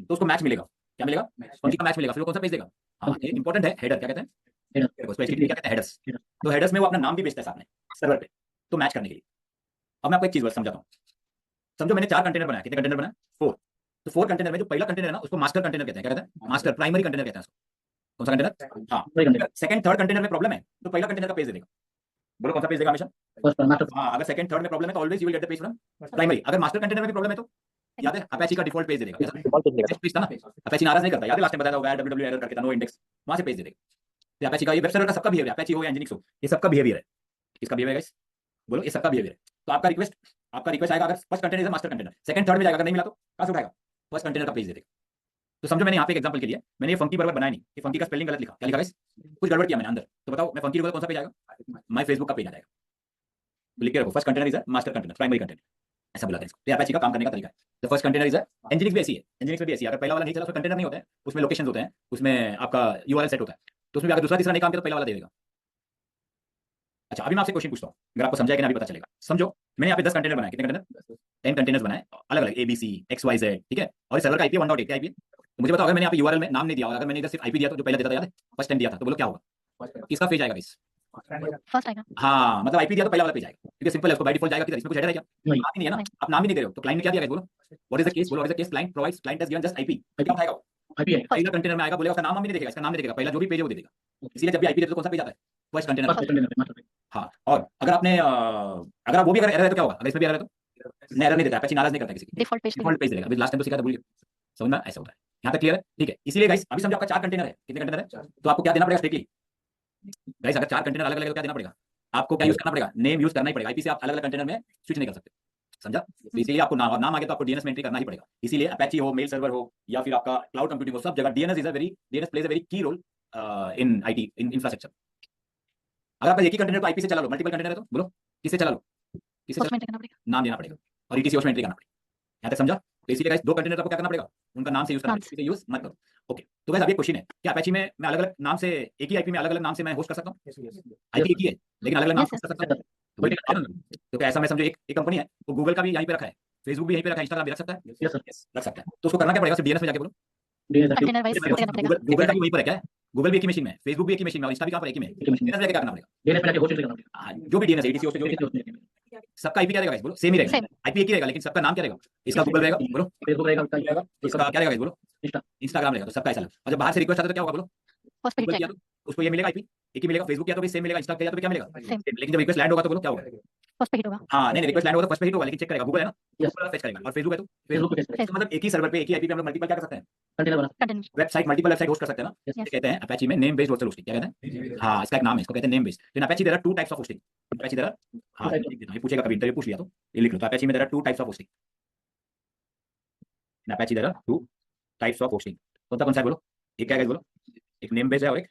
तो उसको मैच मिलेगा, क्या मिलेगा, फंकी का मैच मिलेगा, फिर वो कौन सा पेज देगा, हाँ ये इंपॉर्टेंट है, हेडर क्या कहते हैं, उसको HTTP क्या कहते हैं, हेडर्स। तो हेडर्स में वो अपना नाम भी बेचता है साथ में सर्वर पे, तो मैच करने के लिए। अब मैं आपको एक चीज बस समझाता हूँ, समझो मैंने 4 कंटेनर बनाया, कितने कंटेनर बनाए, 4। तो 4 कंटेनर में जो पहला कंटेनर है ना, उसको मास्टर कंटेनर कहते हैं, क्या कहते हैं, मास्टर प्राइमरी कंटेनर कहते हैं उसको, कौन सा कंटेनर, हाँ सेकंड थर्ड कंटेनर में प्रॉब्लम है तो पहला कंटेनर का पेज देगा, बोलो कौन सा पेज देगा हमेशा, हाँ अगर सेकंड थर्ड में प्रॉब्लम है तो always you will get the page from primary. अगर मास्टर कंटेनर में भी प्रॉब्लम है तो याद है अपेची का डिफॉल्ट पेज दे देगा,
डिफॉल्ट पेज देगा
पेज था ना, अपेची नाराज नहीं करता, याद है लास्ट टाइम बताया था, www एरर करके था, नो इंडेक्स, वहां से पेज दे देगा। तो अपेची का ये वेब सर्वर का सबका बिहेवियर, अपेची हो या एनजिनिक्स हो, ये सबका बिहेवियर है, किसका बिहेवियर है गाइस, बोलो ये सबका बिहेवियर है। तो आपका रिक्वेस्ट आएगा, अगर first container is master container, second third में जाएगा, अगर नहीं मिला तो कहां से उठाएगा, फर्स्ट कंटेनर का पेज दे देगा। तो समझो मैंने यहाँ पे एक एग्जांपल के लिए, मैंने ये फंकी बराबर बनाया नहीं, ये फंकी का स्पेलिंग गलत लिखा, क्या लिखा गाइस, कुछ गड़बड़ किया मैंने अंदर, तो बताओ मैं फंकी लिखूंगा कौन सा पेज आएगा, माय फेसबुक का पेज आ जाएगा। तो लिख के रखो, first container is master container, primary container, ऐसा बोला था इसको। तो अपेची का काम करने का तरीका है, द फर्स्ट कंटेनर इज एनजिनिक्स भी ऐसी है, एनजिनिक्स में भी ऐसी है, अगर पहला वाला नहीं चला उसमें कंटेनर नहीं होता है, उसमें लोकेशंस होते हैं, उसमें आपका यूआरएल सेट होता है, तो उसमें अगर दूसरा तीसरा नहीं काम किया तो पहला वाला दे देगा। अच्छा अभी मैं आपसे क्वेश्चन पूछता हूँ, अगर आपको समझा कि ना अभी पता चलेगा। समझो मैंने यहाँ पे 10 कंटेनर बनाए, कितने कंटेनर, 10 कंटेनर्स बनाए, अलग अलग ABC XYZ, ठीक है, और सर्वर का आईपी 1.8 क्या आईपी, तो मुझे बताओ, अगर मैंने यहाँ पे यूआरएल में नाम नहीं दिया और अगर मैंने इधर सिर्फ आईपी दिया तो जो पहले देता था याद है, फर्स्ट टाइम दिया था, तो बोलो क्या होगा, किसका पेज आएगा गाइस?
फर्स्ट आएगा।
हाँ, मतलब आईपी दिया तो पहला वाला पेज आएगा, क्योंकि सिंपल है, उसको बाय डिफॉल्ट जाएगा किधर, इसमें कुछ हेडर है क्या?
नहीं।
नाम ही नहीं है ना,
नहीं।
आप नाम ही नहीं दे रहे हो, तो क्लाइंट ने क्या दिया गाइस? बोलो व्हाट इज द केस, बोलो what is the case, client provides, client has given just IP, क्या उठाएगा वो?
आईपी है
पहला कंटेनर में आएगा, बोलेगा उसका नाम हम नहीं देखेगा, इसका नाम नहीं देखेगा, पहला जो भी पेज है वो दे देगा। इसीलिए जब भी आईपी देते तो कौन सा पेज आता है? First container.
First container master page.
हाँ, और अगर आपने अगर आप वो भी अगर एरर है तो क्या होगा? अगर इसमें भी एरर है तो नहीं, एरर नहीं देता, अपेची नाराज नहीं करता किसी की,
डिफॉल्ट पेज
डिफॉल्ट पेज देगा। अभी लास्ट टाइम तो सीखा था, भूल गए, समझ में ऐसा होता है। यहाँ तक क्लियर है? ठीक है, इसीलिए गाइस अभी समझो आपका 4 कंटेनर है, कितने कंटेनर है? तो आपको क्या देना पड़ेगा स्ट्रिक्टली गाइस? अगर 4 कंटेनर अलग अलग है तो क्या देना पड़ेगा आपको? क्या यूज करना पड़ेगा? नेम यूज करना ही पड़ेगा, आईपी से आप अलग अलग कंटेनर में स्विच नहीं कर सकते, समझा? तो इसीलिए आपको नाम आगे तो आपको डीएनएस में एंट्री करना ही पड़ेगा। इसीलिए अपेची हो, मेल सर्वर हो, या फिर आपका क्लाउड कंप्यूटिंग हो, सब जगह DNS plays a very key role in IT in infrastructure. अगर आप एक ही कंटेनर को आईपी से चला लो, मल्टीपल कंटेनर है तो बोलो किससे चला लो? किससे
फर्स्ट
चला?
में करना पड़ेगा।
नाम देना पड़ेगा और ईटीसी में एंट्री करना पड़ेगा। यहाँ तक समझा? तो इसीलिए गाइस 2 कंटेनर आपको क्या करना पड़ेगा? उनका नाम से यूज करना
नाम
पड़ेगा, यूज मत करो। ओके, तो गाइस अब ये क्वेश्चन है, क्या अपेची में मैं अलग अलग नाम से, एक ही आईपी में अलग अलग नाम से मैं होस्ट कर सकता हूँ? आईपी एक ही है लेकिन अलग अलग नाम
Yes,
से
sir.
कर सकता हूँ, तो वही है ना? तो क्या ऐसा, मैं समझो एक कंपनी है, वो गूगल का भी यहीं पे रखा है, फेसबुक भी यहीं पे रखा है, इंस्टाग्राम भी रख सकता है,
यस सर।
रख सकता है, तो उसको करना क्या पड़ेगा? सिर्फ डीएनएस में जाके बोलो।
कंटेनर वाइज करना पड़ेगा।
गूगल का भी वहीं पर है, क्या है? गूगल भी एक ही मशीन में है, फेसबुक भी एक ही मशीन में, और इंस्टा भी कहाँ पर? एक ही में। डीएनएस में क्या करना पड़ेगा?
डीएनएस में जाके होस्ट करना पड़ेगा।
हाँ, जो भी डीएनएस है, ईटीसी होस्ट जो भी, सबका आईपी क्या रहेगा गाइस? बोलो सेम ही रहेगा,
Same.
आईपी एक ही रहेगा, लेकिन सबका नाम क्या रहेगा? इसका गूगल रहेगा, बोलो
फेसबुक रहेगा, उसका
इसका क्या रहेगा गाइस? बोलो
इंस्टा।
इंस्टाग्राम रहेगा, तो सबका ऐसा लगता है। और जब बाहर से रिक्वेस्ट आता है तो क्या होगा? बोलो
फर्स्ट पे
गूगल
ही
किया तो उसको ये मिलेगा, आईपी एक ही मिलेगा, फेसबुक किया तो भी सेम मिलेगा, इंस्टा किया तो भी क्या मिलेगा?
Same.
लेकिन जब रिक्वेस्ट लैंड होगा तो बोलो क्या होगा?
फर्स्ट पे हिट होगा।
हाँ, नहीं रिक्वेस्ट लैंड होगा तो फर्स्ट पे हिट होगा, लेकिन चेक करेगा गूगल है ना,
Yes.
गूगल फेच करेगा, और फेसबुक है तो
फेसबुक पे
तो मतलब एक ही सर्वर पे एक ही आईपी पे हम लोग मल्टीपल क्या कर सकते हैं?
कंटेनर बना।
Container.
Website, multiple website host कर सकते हैं ना।
Yes.
ये कहते हैं अपेची में नेम बेस्ड होस्टिंग। क्या कहते हैं? हाँ, इसका एक नाम है, इसको कहते हैं name based. In Apache there are 2 types of hosting. Apache there are, हाँ ये पूछेगा कभी, इंटरव्यू पूछ लिया तो ये लिख लो। तो अपेची में there are 2 types of hosting. In Apache there are 2 types of hosting. कौन सा है बोलो? एक क्या है बोलो? एक नेम बेस्ड है और एक,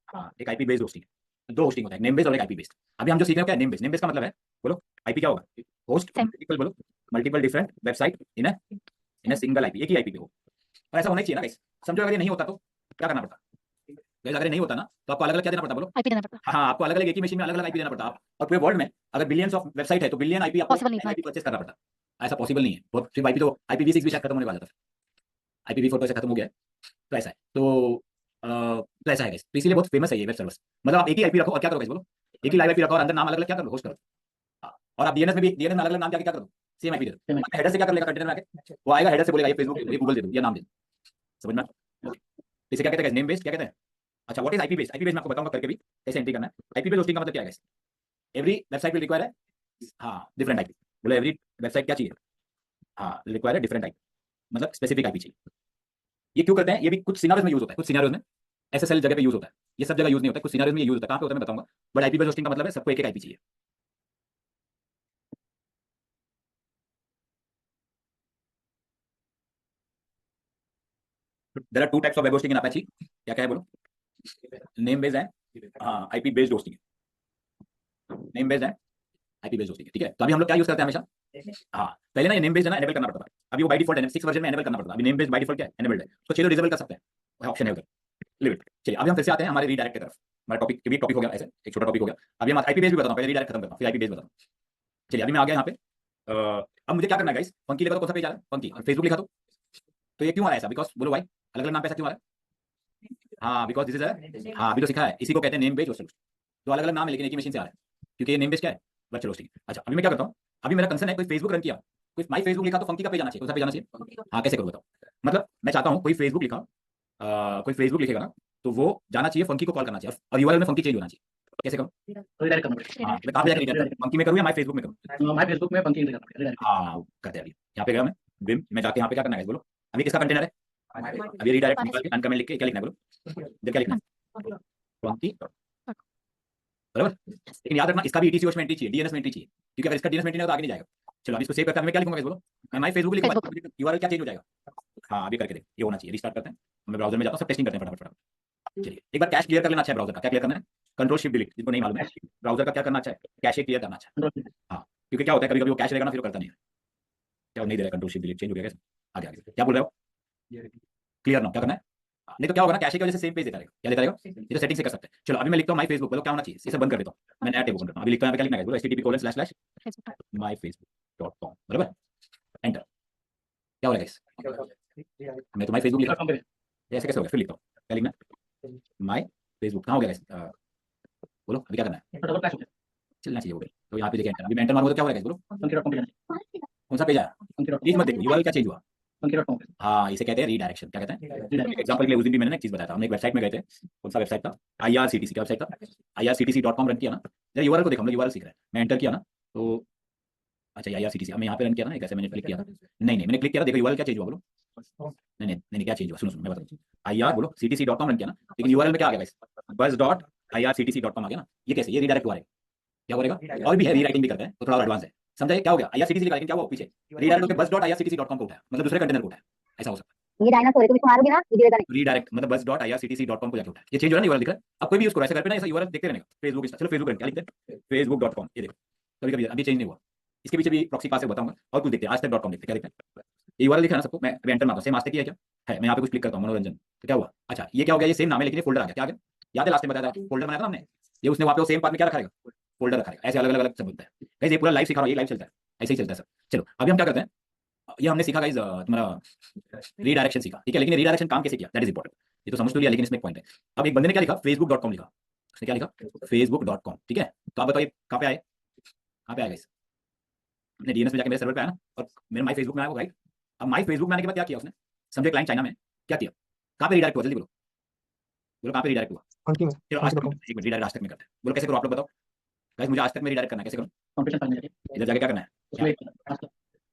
हाँ, एक आईपी बेस्ड होस्टिंग। 2 होस्टिंग होता है, नेम बेस्ड और एक आईपी बेस्ड। अभी हम जो सीख रहे हैं क्या है? Name based. नेम बेस्ड का मतलब है, बोलो आईपी क्या होगा? Host
Same.
मल्टीपल, बोलो multiple different website in a single IP, एक ही आईपी पे हो। और ऐसा होना ही चाहिए ना गाइस, समझो। अगर ये नहीं होता तो क्या करना पड़ता गाइस? अगर ये नहीं होता ना तो आपको अलग अलग क्या देना पड़ता? बोलो
आईपी देना पड़ता।
हाँ, आपको अलग अलग एक ही मशीन में अलग अलग आईपी देना पड़ता। और पूरे वर्ल्ड में अगर बिलियंस ऑफ वेबसाइट है तो बिलियन आईपी आपको
Possible नहीं था।
आईपी परचेस करना पड़ता। ऐसा पॉसिबल नहीं है, बहुत सिर्फ आईपी, तो IPv6 भी शायद खत्म होने वाला था, IPv4 तो ऐसा खत्म हो गया है, तो ऐसा है। तो ऐसा है गाइस, तो इसीलिए बहुत फेमस है ये वेब सर्वर्स। मतलब आप एक ही आईपी रखो और क्या करो गाइस? बोलो एक ही लाइव आईपी रखो और अंदर नाम अलग अलग क्या करो? होस्ट करो। हाँ, और आप डीएनएस में भी, डीएनएस में अलग अलग नाम जाके क्या करो? सेम आईपी दे दो। हेडर से क्या कर लेगा? कंटेनर में आके वो आएगा, हेडर से बोलेगा ये फेसबुक, ये गूगल दे दो, ये नाम दे दो, समझ में? इसे क्या कहते हैं? Name based. क्या कहते हैं? अच्छा, what is IP based? IP based मैं आपको बताऊंगा करके भी कैसे एंट्री करना है। आईपी बेस्ड होस्टिंग का मतलब क्या है guys? Every website will require है, हाँ, डिफरेंट आईपी। बोलो एवरी वेबसाइट क्या चाहिए? हाँ, रिक्वायर है डिफरेंट आईपी, मतलब स्पेसिफिक आईपी चाहिए। ये क्यों करते हैं? ये भी कुछ सिनारियोज में यूज होता है, कुछ सिनारियोज में एसएसएल जगह पे यूज होता है, ये सब जगह यूज नहीं होता, कुछ सिनारियोज में यूज होता है। कहाँ पे होता है मैं बताऊंगा, बट आईपी बेस्ड होस्टिंग का मतलब है सबको एक एक आईपी चाहिए। There are 2 types of web hosting in Apache. क्या क्या है बोलो? नेम बेस्ड है, हाँ, आईपी बेस्ड होस्टिंग है। नेम बेस्ड है, आईपी बेस्ड होस्टिंग है, ठीक है। तो अभी हम लोग क्या यूज करते हैं हमेशा? हाँ, पहले ना ये नेम बेस्ड है ना एनेबल करना पड़ता था, अभी वो बाय डिफॉल्ट है 6 वर्जन में एनेबल करना पड़ता है। अभी नेम बेस्ड बाय डिफॉल्ट क्या है? एनेबल्ड है, तो चलो डिसेबल कर सकते हैं, ऑप्शन है उधर, लिव इट। चलिए अभी हम फिर से आते हैं हमारे रीडायरेक्ट की तरफ। हमारा टॉपिक भी टॉपिक हो गया, ऐसे एक छोटा टॉपिक हो गया। अभी हम आईपी बेस्ड भी बताता हूं, पहले रीडायरेक्ट खत्म करता हूं, फिर आईपी बेस्ड बताता हूं। चलिए अभी मैं आ गया यहाँ पे। अब मुझे क्या करना है गाइस? फंकी लिखा तो कौन सा पेज आ रहा है? फंकी। और फेसबुक लिखा तो ये क्यों आ रहा है ऐसा? बिकॉज बोलो भाई, अलग अलग नाम पे ऐसा क्यों आ रहा है? हाँ, बिकॉज दिस इज, हाँ अभी तो सिखा है, इसी को कहते हैं नेम बेस्ड होस्टिंग। तो अलग अलग नाम है लेकिन एक ही मशीन से आ रहा है, क्योंकि ये नेम बेस्ड क्या है? Virtual hosting. अच्छा, अभी मैं क्या करता हूँ? अभी मेरा कंसर्न है कोई फेसबुक रन किया, कोई माई फेसबुक लिखा तो फंकी का पेज आना चाहिए, कौन सा पेज आना चाहिए? हाँ, कैसे करूँ बताओ? मतलब मैं चाहता हूँ कोई फेसबुक लिखा, कोई फेसबुक लिखेगा ना तो वो जाना चाहिए, फंकी को कॉल करना चाहिए, और यूआरएल में फंकी चेंज होना चाहिए। कैसे करूँ?
रिडायरेक्ट करना पड़ेगा।
हाँ, मैं कहाँ पे जाकर रिडायरेक्ट करूँ? फंकी में करूँ या माई फेसबुक में करूँ?
माय फेसबुक में पंक्ति एंट्री करना पड़ेगा, रिडायरेक्ट।
हाँ, करते हैं अभी। यहाँ पे गया मैं विम में जाके, यहाँ पे क्या करना है बोलो? अभी किसका कंटेनर है? अभी रिडायरेक्ट निकाल के अनकमेंट लिख के क्या लिखना है बोलो? इधर क्या लिखना है? फंकी, बराबर। लेकिन याद रखना इसका भी ईटीसी में एंट्री चाहिए, डीएनएस में एंट्री चाहिए, क्योंकि अगर इसका डीएनएस में एंट्री नहीं होगा तो आगे नहीं जाएगा। चलो अभी इसको सेव करते हैं, मैं क्या लिखूंगा बोलो? मैं माई फेसबुक लिखूंगा, यूआरएल क्या चेंज हो जाएगा? हाँ, अभी करके देख, ये होना चाहिए। रिस्टार्ट करते हैं, मैं ब्राउजर में जाता हूँ, सब टेस्टिंग करते हैं फटाफट फटाफट। चलिए एक बार कैश क्लियर कर लेना अच्छा है ब्राउजर का। क्या क्लियर करना है? कंट्रोल शिफ्ट डिलीट, जिनको नहीं मालूम है ब्राउजर का क्या करना अच्छा है, कैशे क्लियर करना अच्छा है। हाँ, क्योंकि क्या होता है कभी कभी वो कैश रहेगा ना, फिर वो करता नहीं है, क्या नहीं दे रहा, कंट्रोल शिफ्ट डिलीट चेंज हो गया। आगे आगे क्या बोल रहे हो? क्लियर ना, क्या करना है? नहीं तो क्या होगा ना, कैशे की वजह से सेम पेज देता रहेगा। क्या देता रहेगा? ये तो सेटिंग से कर सकते हैं। चलो अभी मैं लिखता हूँ माई फेसबुक, बोलो क्या होना चाहिए? इसे बंद कर देता हूँ, मैं नया टेबल ओपन करता हूँ। अभी लिखता हूँ, क्या लिखना है बोलो? http:// myfacebook.com, बराबर, एंटर। क्या हो रहा है गाइस? मैं तुम्हारी फेसबुक लिखा
.com पे
ऐसे कैसे हो गया, फिर लिखता हूँ क्या लिखना है, माई फेसबुक कहाँ हो गया guys? बोलो अभी क्या करना है,
डबल क्लैश हो गया
चलना चाहिए वो भी। तो यहाँ पे देखिए enter, अभी मैं एंटर मारूंगा तो क्या हो रहा है guys? बोलो
funky.com पे जाना है
कौन सा पेज आया, प्लीज मत देखो यूआरएल क्या चेंज हुआ।
funky.com पे
हाँ इसे कहते हैं रीडायरेक्शन, क्या कहते हैं
redirect।
एग्जाम्पल के लिए उस दिन भी मैंने एक चीज बताया था, हम एक वेबसाइट में गए थे, कौन सा वेबसाइट था, IRCTC क्या वेबसाइट था, irctc.com रन किया ना, जरा यूआरएल को देखो, हम लोग यूआरएल सीख रहे हैं, मैं एंटर किया ना तो अच्छा IRCTC, अब मैं यहाँ पे रन किया ना, कैसे मैंने क्लिक किया था, नहीं मैंने क्लिक किया था, देखो यूआरएल क्या चेंज हुआ बोलो, नहीं क्या चेंज हुआ, सुनो मैं बताऊँ, IR बोलो ctc.com रन किया ना, लेकिन यूआरएल में क्या आ गया buzz.irctc.com आ गया ना, ये कैसे, ये रीडायरेक्ट हुआ है, क्या करेगा, और भी है रीराइटिंग भी करता है तो थोड़ा एडवांस है, समझाइए क्या हो गया, IRCTC लिखा लेकिन क्या हुआ पीछे, रीडायरेक्ट होकर buzz.irctc.com को उठाया, मतलब दूसरे कंटेनर को उठाया, ऐसा हो सकता है।
ये डायनासोर है, तुम इसको मारोगे ना ये गिरेगा नहीं।
रीडायरेक्ट मतलब buzz.irctc.com को जाके उठाया, ये चेंज हो रहा है ना, यूआरएल दिख रहा है, अब कोई भी उसको ऐसा कर पे ना, ऐसा यूआरएल देखते रहने का, फेसबुक चलो फेसबुक क्या लिखते हैं facebook.com, ये देखो कभी कभी अभी चेंज नहीं हुआ, इसके पीछे भी प्रॉक्सी पास है बताऊंगा, और कुछ देखते हैं, आज तक .com देखते हैं, क्या देखते हैं, ये यूआरएल दिख रहा है ना सबको, मैं अभी एंटर मारता हूं, सेम आज तक ही है क्या है, मैं यहाँ पे कुछ क्लिक करता हूँ मनोरंजन, तो क्या हुआ, अच्छा ये क्या हो गया, ये सेम नाम है लेकिन ये फोल्डर आ गया, क्या आ गया, याद है लास्ट में बताया था फोल्डर बनाया था हमने, ये उसने वहाँ पे सेम पार्ट में क्या रखा रहेगा, फोल्डर रखा रहेगा, ऐसे अलग अलग सब बनता है गाइस, ये पूरा लाइव सिखा रहा हूँ, ये लाइव चलता है, ऐसे ही चलता है सब। चलो अभी हम क्या करते हैं, ये हमने सीखा गाइस तुम्हारा रीडायरेक्शन सीखा, ठीक है, लेकिन रीडायरेक्शन काम कैसे किया दैट इज इंपॉर्टेंट, ये तो समझ तो लिया, लेकिन इसमें एक पॉइंट है, अब एक बंदे ने क्या लिखा facebook.com लिखा, उसने क्या लिखा facebook.com, ठीक है, तो आप बताइए कहाँ पे आए, कहाँ पे आया गाइस, अपने डीएनएस में जाके मेरे सर्वर पे आया ना, और मेरे माई फेसबुक में आया वो राइट, अब माई फेसबुक में आने के बाद क्या किया उसने, समझे क्लाइंट चाइना में क्या किया, कहाँ पे रीडायरेक्ट हुआ, जल्दी बोलो, बोलो कहाँ पे रीडायरेक्ट हुआ, चलो आज तक एक मिनट रीडायरेक्ट आज तक में करते हैं, बोलो कैसे करो आप लोग बताओ गाइस, मुझे आज तक में रीडायरेक्ट करना है, कैसे करूँ,
कंप्यूटर फाइल में जाके
इधर जाके क्या करना है,
उसमें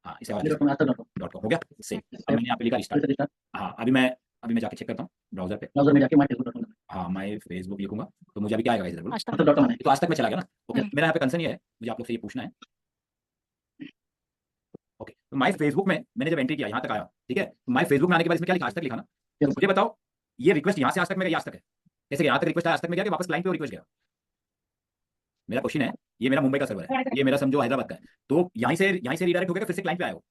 हाँ इसे
.com
हो गया सेम, अब मैंने यहाँ पे लिखा रिस्टार्ट, हाँ अभी मैं जाके चेक करता हूँ ब्राउजर पे,
ब्राउजर में जाके माय फेसबुक.com
हाँ माई फेसबुक लिखूंगा तो मुझे अभी क्या आएगा इधर बोलो,
आज तक
.com है
तो आज तक में चला गया ना, ओके
हम्म।
मेरा यहाँ पे कंसर्न ये है, मुझे आप लोग से ये पूछना है, ओके तो माई फेसबुक में मैंने जब एंट्री किया यहाँ तक आया, ठीक है, तो माई फेसबुक में आने के बाद इसमें क्या लिखा आज तक लिखा ना, तो मुझे बताओ ये रिक्वेस्ट यहाँ से आज तक में गया, आज तक है कैसे गया, यहाँ तक रिक्वेस्ट आज तक में गया कि वापस क्लाइंट पे रिक्वेस्ट गया, मेरा क्वेश्चन है, ये मेरा मुंबई का सर्वर है, ये मेरा समझो हैदराबाद का है, तो यहीं से रीडायरेक्ट हो गया फिर से क्लाइंट पे आया हो,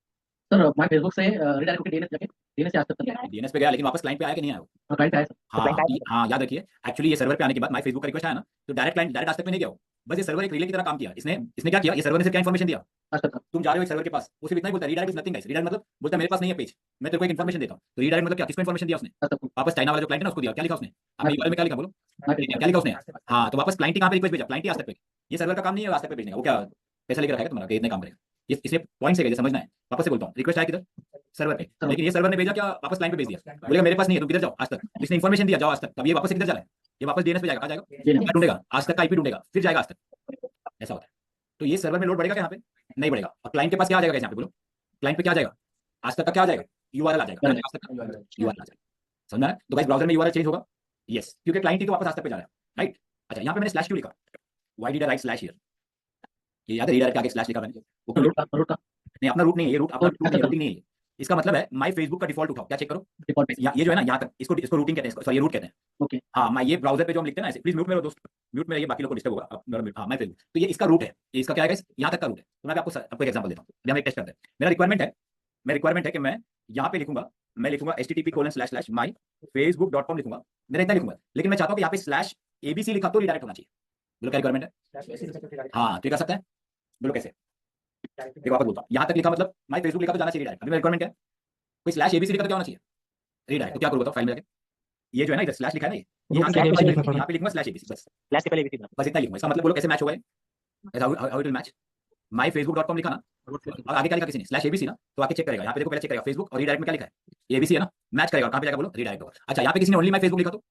सर माय फेसबुक से रिडायरेक्ट होकर डीएनएस जाके डीएनएस से आज तक गया
डीएनएस पे गया लेकिन वापस क्लाइंट पे आया कि नहीं आया वो,
क्लाइंट है सर
हाँ याद रखिए, एक्चुअली ये सर्वर पे आने के बाद माई फेसबुक का रिक्वेस्ट आया ना, तो डायरेक्ट आज तक में नहीं गया वो, बस ये सर्वर एक रिले की तरह काम किया, इसने क्या किया, ये सर्वर ने सिर्फ क्या इन्फॉर्मेशन दिया,
आज तक
तुम जा रहे हो एक सर्वर के पास, वो सिर्फ इतना ही बोलता है redirect is nothing guys, redirect मतलब बोलता है मेरे पास नहीं है पेज, मैं तेरे को एक इन्फॉर्मेशन देता हूं, तो रीडायरेक्ट मतलब क्या, किसको इन्फॉर्मेशन दिया उसने,
आज तक
वापस चाइना वाला जो क्लाइंट है ना उसको दिया, क्या लिखा उसने, अब
हाँ।
ये वाले में क्या लिखा बोलो,
माय फेसबुक
क्या लिखा उसने, हाँ तो वापस क्लाइंट ही कहाँ पे रिक्वेस्ट भेजा, क्लाइंट ही आज तक पे, ये सर्वर का काम नहीं है आज तक पे भेजने का, वो क्या पैसा लेकर रखेगा तुम्हारा कि इतने काम करेगा, ये इसलिए पॉइंट से समझना है, वापस से बोलता हूँ रिक्वेस्ट आया किधर सर्वर पे, लेकिन ये सर्वर ने भेजा क्या वापस क्लाइंट पे भेज दिया, बोलेगा मेरे पास नहीं है तुम किधर जाओ आज तक, इसने इन्फॉर्मेशन दिया जाओ आज तक, अब ये वापस से किधर जा रहा है, ये वापस डीएनएस पे जाएगा, कहाँ जाएगा, क्या ढूंढेगा आज तक का आईपी ढूंढेगा, फिर जाएगा आज तक, ऐसा होता है, तो ये सर्वर में लोड बढ़ेगा क्या यहाँ पे, नहीं बढ़ेगा, और क्लाइंट के पास क्या आ जाएगा यहाँ पे बोलो, क्लाइंट पे क्या आ जाएगा, आज तक का क्या आ जाएगा, यूआरएल आ जाएगा, आज तक यूआरएल आ जाएगा, समझना है, तो गाइस ब्राउजर में यूआरएल चेंज होगा, यस क्योंकि क्लाइंट ही तो वापस आज तक पे जा रहा है, राइट, अच्छा यहाँ पे मैंने स्लैश क्यों लिखा, why did I right slash here, ये याद है रीडायरेक्ट आगे स्लैश लिखा मैंने, वो क्यों,
रूट का
नहीं अपना रूट नहीं है, ये रूट अपना रूटिंग नहीं है, इसका मतलब है माई फेसबुक का डिफॉल्ट उठाओ, क्या चेक करो,
डिफॉल्ट पे
ये जो है ना यहाँ तक इसको रूटिंग कहते हैं, सॉरी ये रूट कहते हैं,
ओके
हाँ मैं ये ब्राउजर पे जो हम लिखते हैं ना ऐसे, प्लीज म्यूट मेरा दोस्त, म्यूट में ये बाकी लोग को डिस्टर्ब होगा, हाँ मैं फेसबुक, तो ये इसका रूट है, ये इसका क्या है यहाँ तक का रूट है, तो मैं आपको एक एग्जांपल देता हूँ, हम एक टेस्ट करते हैं, मेरा रिक्वायरमेंट है कि मैं यहाँ पे लिखूंगा, मैं लिखूंगा http://myfacebook.com लिखूंगा, मेरा इतना लिखूंगा, लेकिन मैं चाहता हूँ कि यहाँ पे /abc लिखा तो रीडायरेक्ट होना चाहिए, बोलो क्या रिक्वायरमेंट है, हाँ तो ये कर सकते हैं, बोलो कैसे, देखो वापस बोलता हूँ, यहाँ तक लिखा मतलब माई फेसबुक लिखा तो जाना चाहिए रीडायरेक्ट, अभी मेरा रिक्वायरमेंट है कोई /abc लिखा तो क्या होना चाहिए, रीडायरेक्ट, तो क्या करूँ बताओ फाइल में जाके, ये जो है ना इधर स्लैश लिखा है ना, ये यहाँ पे लिखूंगा /abc बस, बस इतना लिखूंगा, इसका मतलब बोलो कैसे मैच होगा, हाउ इट विल मैच, माई फेसबुक.com लिखा ना, और आगे क्या लिखा किसी ने /abc ना, तो आके चेक करेगा, यहाँ पे देखो पहले चेक करेगा फेसबुक और रीडायरेक्ट में क्या लिखा है, एबीसी है ना, मैच करेगा, कहाँ पे जाएगा बोलो रीडायरेक्ट होगा, अच्छा यहाँ पे किसी ने ओनली माई फेसबुक लिखा तो,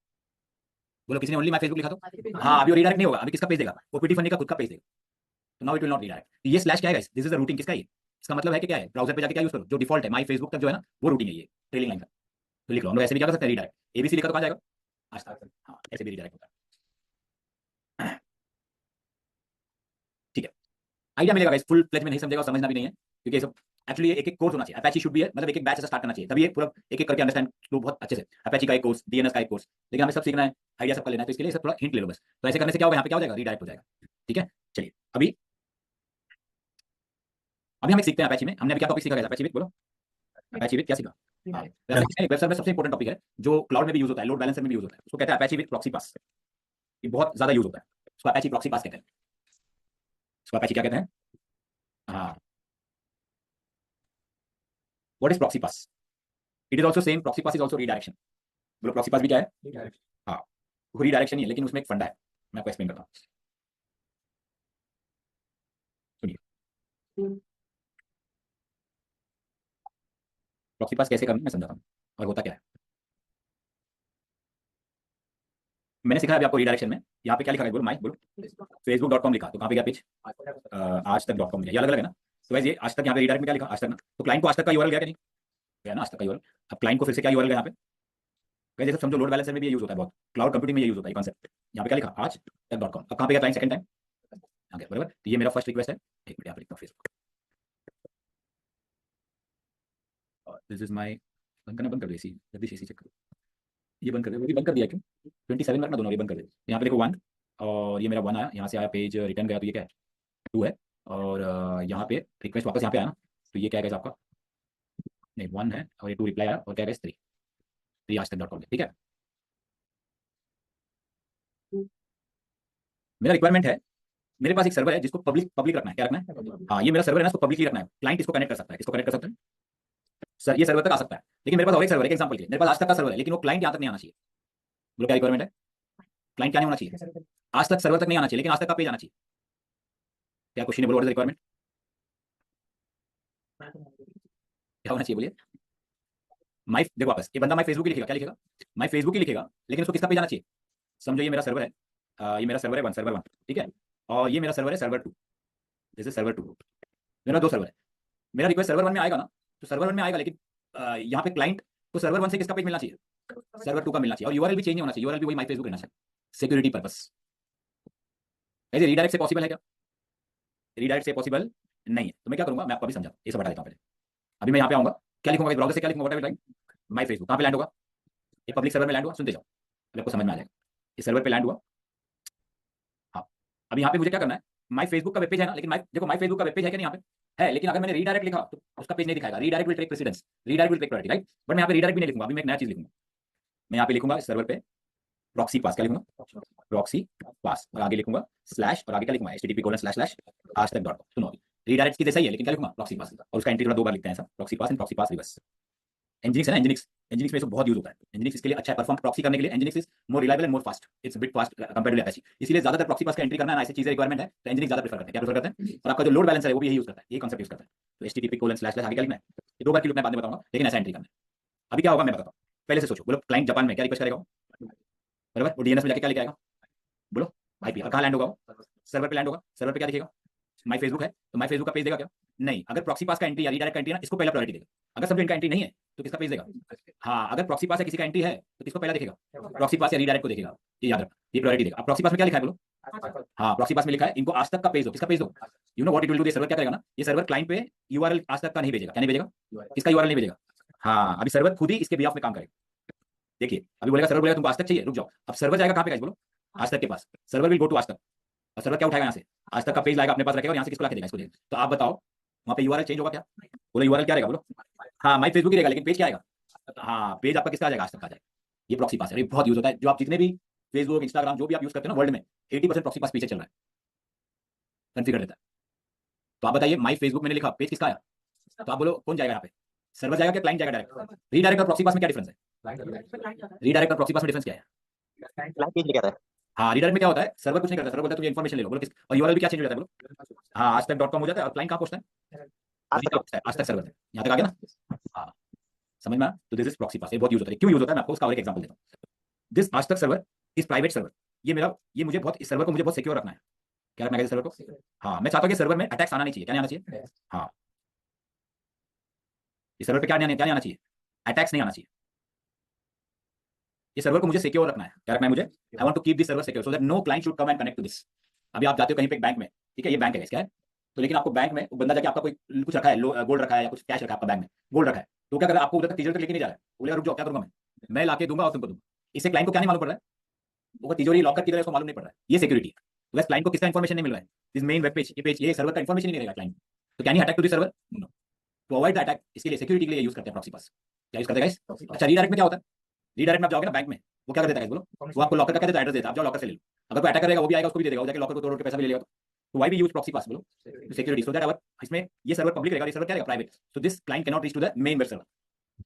बोलो किसी ने ओनली माई फेसबुक लिखा तो, हाँ अभी रीडायरेक्ट नहीं होगा, अभी किसका पेज देगा, ओपीटी फनी का खुद का पेज देगा, तो now it will not redirect, ये स्लैश क्या है guys, this is the routing, किसका ये, इसका मतलब है कि क्या है, ब्राउजर पे जाके क्या यूज करो, जो डिफॉल्ट है माई फेसबुक तक जो है ना वो रूटिंग है, ये ट्रेलिंग लाइन का, तो लिख लो, हम लोग ऐसे भी क्या कर सकते हैं रीडायरेक्ट, एबीसी लिखा तो कहाँ जाएगा आज तक, हाँ ऐसे भी रीडायरेक्ट होता है, ठीक है, आइडिया मिलेगा गाइस, फुल फ्लेज में नहीं समझेगा और समझना भी नहीं है, क्योंकि ये सब एक्चुअली एक कोर्स होना चाहिए, अपैची शुड भी है, मतलब एक बैच ऐसा स्टार्ट करना चाहिए, तभी ये पूरा एक करके अंडरस्टैंड लो बहुत अच्छे से, अपैची का एक कोर्स, डीएनएस का एक कोर्स, लेकिन हमें सब सीखना है, आइडिया सबका लेना है, तो इसके लिए सब थोड़ा हिंट ले लो बस, तो ऐसे करने से क्या होगा, यहाँ पे क्या हो जाएगा रीडायरेक्ट हो जाएगा, ठीक है, चलिए अभी हम एक सीखते हैं अपैची में, हमने अभी क्या टॉपिक सीखा गया अपैची विद, बोलो अपैची विद क्या सीखा, वेब सर्वर सबसे इंपॉर्टेंट टॉपिक है जो क्लाउड में भी यूज होता है, लोड बैलेंसर में भी यूज होता है, उसको कहते हैं अपैची विद प्रॉक्सी पास, ये बहुत ज्यादा यूज होता है, उसको अपैची प्रॉक्सी पास कहते हैं, उसको अपैची क्या कहते हैं, हाँ what is proxy pass, it is also same, proxy pass is also redirection. बोलो प्रॉक्सी पास भी क्या है? हाँ, वो रीडायरेक्शन ही है, लेकिन उसमें एक फंडा है, मैं आपको एक्सप्लेन करता हूँ, सुनिए। प्रॉक्सी पास कैसे करना है मैं समझाता हूँ, और होता क्या है। मैंने सिखाया अभी आपको रीडायरेक्शन में। यहाँ पे क्या लिखा है बोलो, माइक बोलो, facebook.com लिखा, तो कहाँ पे क्या पेज, आज तक .com लिखा, ये अलग अलग है ना। तो वैसे आज तक यहाँ पे रीडायरेक्ट में क्या लिखा, आज तक ना, तो क्लाइंट को आज तक का यूआरएल गया कि नहीं गया ना, आज तक का यूआरएल। अब क्लाइंट को फिर से क्या यूआरएल गया यहाँ पे, वैसे सब समझो, लोड बैलेंसर में भी ये यूज होता है बहुत, क्लाउड कंप्यूटिंग में ये यूज होता है कॉन्सेप्ट। यहाँ पे क्या लिखा, आज तक .com, अब कहाँ पे गया क्लाइंट सेकंड टाइम, ओके बराबर। तो ये मेरा फर्स्ट रिक्वेस्ट है, एक मिनट यहाँ पे लिखता हूँ फेसबुक, और दिस इज माय, बंद करना, बंद कर दो इसी, जल्दी से इसी चेक करो, ये बंद कर दे, वो भी बंद कर दिया क्यों, 27 रखना दोनों, ये बंद कर दे। यहाँ पे देखो 1, और ये मेरा 1 आया, यहाँ से आया पेज रिटर्न गया, तो ये क्या है 2 है, और यहाँ पे रिक्वेस्ट वापस यहाँ पे आया ना, तो ये क्या है आपका, नहीं 1 है, और ये 2 रिप्लाई आया, और क्या है 3 आज तक .com, ठीक है। मेरा रिक्वायरमेंट है, मेरे पास एक सर्वर है जिसको पब्लिक रखना है, क्या रखना है, हाँ ये मेरा सर्वर है ना, इसको पब्लिकली रखना है, क्लाइंट इसको कनेक्ट कर सकता है, इसको कनेक्ट कर सकता है सर, ये सर्वर तक आ सकता है। लेकिन मेरे पास और एक सर्वर है, एग्जांपल के लिए मेरे पास आज तक का सर्वर है, लेकिन वो क्लाइंट यहाँ तक नहीं आना चाहिए। बोलो क्या रिक्वायरमेंट है, क्लाइंट क्या नहीं होना चाहिए, आज तक सर्वर तक नहीं आना चाहिए, लेकिन आज तक का पेज आना चाहिए। क्या क्वेश्चन है, बोलो व्हाट इज द रिक्वायरमेंट, क्या होना चाहिए बोलिए। माई देखो वापस, ये बंदा माई फेसबुक ही लिखेगा, क्या लिखेगा, माई फेसबुक ही लिखेगा, लेकिन उसको किसका पेज आना चाहिए। समझो ये मेरा सर्वर है, ये मेरा सर्वर है 1, सर्वर 1, ठीक है, और ये मेरा सर्वर है सर्वर 2, जैसे सर्वर 2, मेरा 2 सर्वर है। मेरा रिक्वेस्ट सर्वर 1 में आएगा ना, तो सर्वर 1 में आएगा, लेकिन यहाँ पे क्लाइंट को सर्वर 1 से किसका पेज मिलना चाहिए, सर्वर 2 का मिलना चाहिए, और यूआरएल भी चेंज नहीं होना चाहिए, यूआरएल भी वही माई फेसबुक रहना चाहिए, सिक्योरिटी पर्पस। ऐसे रीडायरेक्ट से पॉसिबल है क्या, रीडायरेक्ट से पॉसिबल नहीं है, तो मैं क्या करूंगा, मैं आपको अभी समझा, ये सब बता देता हूँ पहले। अभी मैं यहाँ पे आऊंगा, क्या लिखूंगा ब्राउजर से, क्या लिखूंगा, व्हाट माई फेसबुक, कहाँ पे लैंड होगा, ये पब्लिक सर्वर में लैंड हुआ, सुनते जाओ, अभी आपको समझ में आ जाएगा, इस सर्वर पे लैंड हुआ। हाँ, अब यहाँ पे मुझे क्या करना है, माई फेसबुक का वेब पेज है ना, लेकिन देखो माई फेसबुक का वेब पेज है कि नहीं यहाँ पे है, लेकिन अगर मैंने रीडायरेक्ट लिखा तो उसका पेज नहीं दिखाएगा, redirect will take precedence, redirect will take priority, right. But मैं यहाँ पे रीडायरेक्ट भी नहीं लिखूंगा, अभी मैं एक नया चीज लिखूंगा, मैं यहाँ पे लिखूंगा इस सर्वर पे प्रॉक्सी पास, क्या लिखूंगा, प्रॉक्सी पास, और आगे लिखूंगा स्लैश, और आगे क्या लिखूंगा http:// आज तक .com, सुनो रीडायरेक्ट की जैसा ही है, लेकिन क्या लिखूंगा, प्रॉक्सी पास, और उसका एंट्री थोड़ा 2 बार लिखते हैं ऐसा, proxy pass and proxy pass reverse. Nginx है ना, एनजीनिक्स में इसको बहुत यूज होता है, एनजीनिक्स इसके लिए अच्छा है, परफॉर्म प्रॉक्सी करने के लिए Nginx is more reliable and more fast, it's bit fast compared to Apache, इसलिए ज्यादातर प्रॉक्सी पास का एंट्री करना है ना, ऐसी चीजें रिक्वायरमेंट है तो एनजीनिक्स ज्यादा प्रेफर करते हैं, क्या प्रेफर करते हैं, और आपका जो लोड बैलेंसर है वो भी यही यूज करता है, ये कांसेप्ट यूज करता है। तो http:// आगे क्या लिखना है, ये 2 बार की लूप मैं बाद में बताऊंगा, लेकिन ऐसा एंट्री करना है। अभी क्या होगा मैं बताता हूँ, पहले से सोचो, बोलो क्लाइंट जापान में क्या रिक्वेस्ट करेगा, बराबर, वो डीएनएस में जाके क्या लेके आएगा, बोलो आईपी, कहाँ लैंड होगा, सर्वर पे लैंड होगा, सर्वर पे क्या दिखेगा, माई फेसबुक है, तो माई फेसबुक का पेज देगा क्या, नहीं, अगर प्रॉक्सी पास का एंट्री या रीडायरेक्ट का एंट्री है ना, इसको पहला प्रायोरिटी देगा। अगर समझो इनका एंट्री नहीं है तो किसका पेज देगा, हाँ अगर प्रॉक्सी पास है किसी का एंट्री है तो किसको पहला दिखेगा, प्रॉक्सी पास या रीडायरेक्ट को देखेगा, ये याद रखना, ये प्रायोरिटी देगा। अब प्रॉक्सी पास में क्या लिखा है बोलो, हाँ प्रॉक्सी पास में लिखा है इनको आज तक का पेज दो, किसका पेज दो, you know what it will do, ये सर्वर क्या करेगा ना, ये सर्वर क्लाइंट पे यूआरएल आज तक का नहीं भेजेगा, क्या नहीं भेजेगा, किसका यूआरएल नहीं भेजेगा, हाँ अभी सर्वर खुद ही इसके बिहाफ में काम करेगा। देखिए अभी बोलेगा, सर्वर बोलेगा तुमको आज तक चाहिए, रुक जाओ, अब सर्वर जाएगा कहाँ पे गाइस बोलो, आज तक के पास, सर्वर विल गो टू आज तक, और सर्वर क्या उठाएगा यहाँ से, आज तक का पेज लाएगा अपने पास रखेगा, और यहाँ से किसको लाके देगा, इसको देगा। तो आप बताओ वहाँ पे यूआरएल चेंज होगा क्या, बोलो यूआरएल क्या रहेगा बोलो, हाँ माई फेसबुक ही रहेगा, लेकिन पेज क्या आएगा, हाँ पेज आपका किसका आ जाएगा, आज तक का आ जाएगा। ये प्रॉक्सी पास है, ये बहुत यूज होता है, जो आप जितने भी फेसबुक इंस्टाग्राम जो भी आप यूज करते हैं ना वर्ल्ड में, 80% प्रॉक्सी पास पीछे चल रहा है, कॉन्फिगर देता है। तो आप बताइए माई फेसबुक मैंने लिखा, पेज किसका आया, तो आप बोलो कौन जाएगा यहाँ पे, सर्वर जाएगा क्या क्लाइंट जाएगा डायरेक्ट, रीडायरेक्ट और प्रॉक्सी पास में क्या डिफरेंस है, रीडायरेक्ट और प्रॉक्सी पास में डिफरेंस क्या है, हाँ रीडायरेक्ट में क्या होता है, सर्वर कुछ नहीं करता, सर्वर बोलता है तुझे इन्फॉर्मेशन ले लो, बोलो किस, और यूआरएल भी क्या चेंज हो जाता है बोलो, हाँ आज तक .com हो जाता है, और क्लाइंट कहाँ पहुंचता है, आज तक सर्वर यहाँ तक आ गया ना, हाँ समझ में आया। तो दिस इज प्रॉक्सी पास, ये बहुत यूज होता है, क्यों यूज होता है मैं आपको उसका और एक एग्जांपल देता हूँ। दिस आज तक सर्वर इज प्राइवेट सर्वर, ये मुझे बहुत, इस सर्वर को मुझे बहुत सिक्योर रखना है, क्या रखना है सर्वर को, हाँ मैं चाहता हूँ कि सर्वर में अटैक्स आना नहीं चाहिए, क्या नहीं आना चाहिए, हाँ इस सर्वर पे क्या नहीं आना चाहिए, अटैक्स नहीं आना चाहिए, ये सर्वर को मुझे सिक्योर रखना है, क्या रखना है मुझे, I want to keep this server secure so that no client should come and connect to this. अभी आप जाते हो कहीं पे बैंक में, ठीक है ये बैंक है क्या है, तो लेकिन आपको बैंक में बंदा जाके आपका कोई कुछ रखा है, गोल्ड रखा है या कुछ कैश रखा है आपका बैंक में, गोल्ड रखा है, तो क्या करेगा आपको उधर तक तिजोरी तक लेके नहीं जा रहा है, बोलेगा रुक जाओ क्या करूंगा मैं लाके दूंगा और तुमको दूंगा, इससे क्लाइंट को क्या नहीं मालूम पड़ रहा है, वो तिजोरी लॉकर किधर है उसको मालूम नहीं पड़ रहा है, ये सिक्योरिटी है। तो बस क्लाइंट को किसका इन्फॉर्मेशन नहीं मिल रहा है, दिस मेन वेब पेज, ये सर्वर का इन्फॉर्मेशन नहीं रहेगा क्लाइंट, तो can he attack to this server, no, to avoid the attack, इसके लिए सिक्योरिटी के लिए यूज करते हैं प्रॉक्सी पास, क्या यूज करते हैं गाइस। अच्छा रीडायरेक्ट में क्या होता है, रीडायरेक्ट में आप जाओगे ना बैंक में, वो क्या कर देता है बोलो, वो आपको लॉकर का क्या देता है, एड्रेस देता है, आप जाओ लॉकर से ले लो, अगर कोई अटैक करेगा वो भी आएगा उसको भी दे देगा, वो जाके लॉकर को तोड़ के पैसा भी ले लेगा, तो व्हाई वी यूज प्रॉक्सी पास बोलो, सिक्योरिटी, सो दैट अवर इसमें ये सर्वर पब्लिक रहेगा, ये सर्वर क्या रहेगा private, so this client can not reach to the main web server,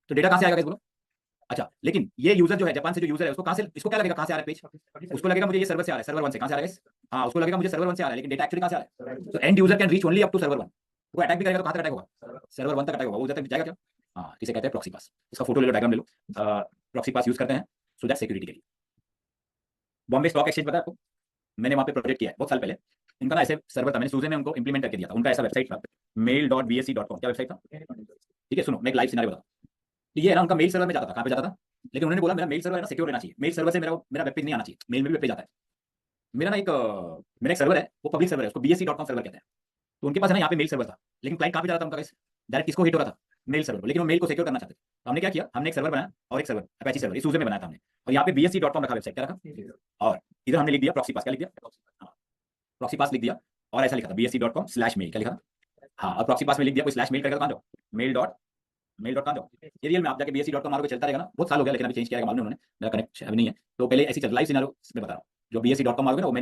तो डेटा कहाँ से आएगा बोलो? अच्छा, लेकिन ये यूजर जो है, जापान से जो यूजर है, उसको कहाँ से, इसको क्या लगेगा कहाँ से आ रहा है पेज? उसको लगेगा मुझे ये सर्वर से आ रहा है, सर्वर 1 से। कहाँ से आ रहा है? हाँ, उसको लगेगा मुझे सर्वर 1 से आ रहा है, लेकिन डेटा एक्चुअली कहाँ से आ रहा है? तो end user can reach only up to server 1। वो अटैक भी करेगा तो कहाँ तक अटैक होगा? सर्वर 1 तक अटैक होगा। वो उधर तक जाएगा क्या? हाँ, इसे कहते हैं प्रॉक्सी पास। इसका फोटो ले लो, डायग्राम ले लो। प्रॉक्सी पास यूज करते हैं सो दैट सिक्योरिटी के लिए। बॉम्बे स्टॉक एक्सचेंज पता है आपको? मैंने वहाँ पे प्रोजेक्ट किया है बहुत साल पहले। इनका ना ऐसे सर्वर था, मैंने सूजे में उनको इंप्लीमेंट करके दिया था। उनका ऐसा वेबसाइट था, mail.bsc.com। क्या वेबसाइट था? ठीक है, सुनो मैं एक लाइव सिनेरियो बताऊं। तो ये है ना, उनका मेल सर्वर में जाता था। कहाँ पे जाता था? लेकिन उन्होंने बोला मेरा मेल सर्वर है ना सिक्योर रहना चाहिए, मेल सर्वर से मेरा वेब पेज नहीं आना चाहिए। मेल में भी वेब पेज आता है। मेरा ना मेरा एक सर्वर है, वो पब्लिक सर्वर है, उसको bsc.com सर्वर कहते हैं। तो उनके पास है ना यहाँ पे मेल सर्वर था, लेकिन क्लाइंट कहाँ पे जा रहा था उनका? डायरेक्ट किसको हिट हो रहा था? मेल सर्वर को। लेकिन वो मेल को सिक्योर करना चाहते थे। तो हमने क्या किया, हमने एक सर्वर बनाया और एक सर्वर अपेची सर्वर इस सूजे में बनाया था हमने। और यहाँ पे bsc.com रखा, वेबसाइट क्या रखा, और इधर हमने लिख दिया प्रॉक्सी पास। क्या लिख दिया? प्रॉक्सी पास लिख दिया, और ऐसा लिखा था bsc.com/mail। क्या लिखा था? हाँ, और प्रॉक्सी पास में लिख दिया कोई स्लैश मेल करेगा तो कहाँ जाओ? मेल डॉट कहाँ जाओ? ये रियल में आप जाके bsc.com मारोगे चलता रहेगा ना। बहुत साल हो गया, लेकिन अभी चेंज किया मालूम उन्होंने, मेरा कनेक्ट अभी नहीं है। तो पहले ऐसी चल लाइव सिनेरियो में बता रहा हूँ। जो bsc.com मारोगे ना, वो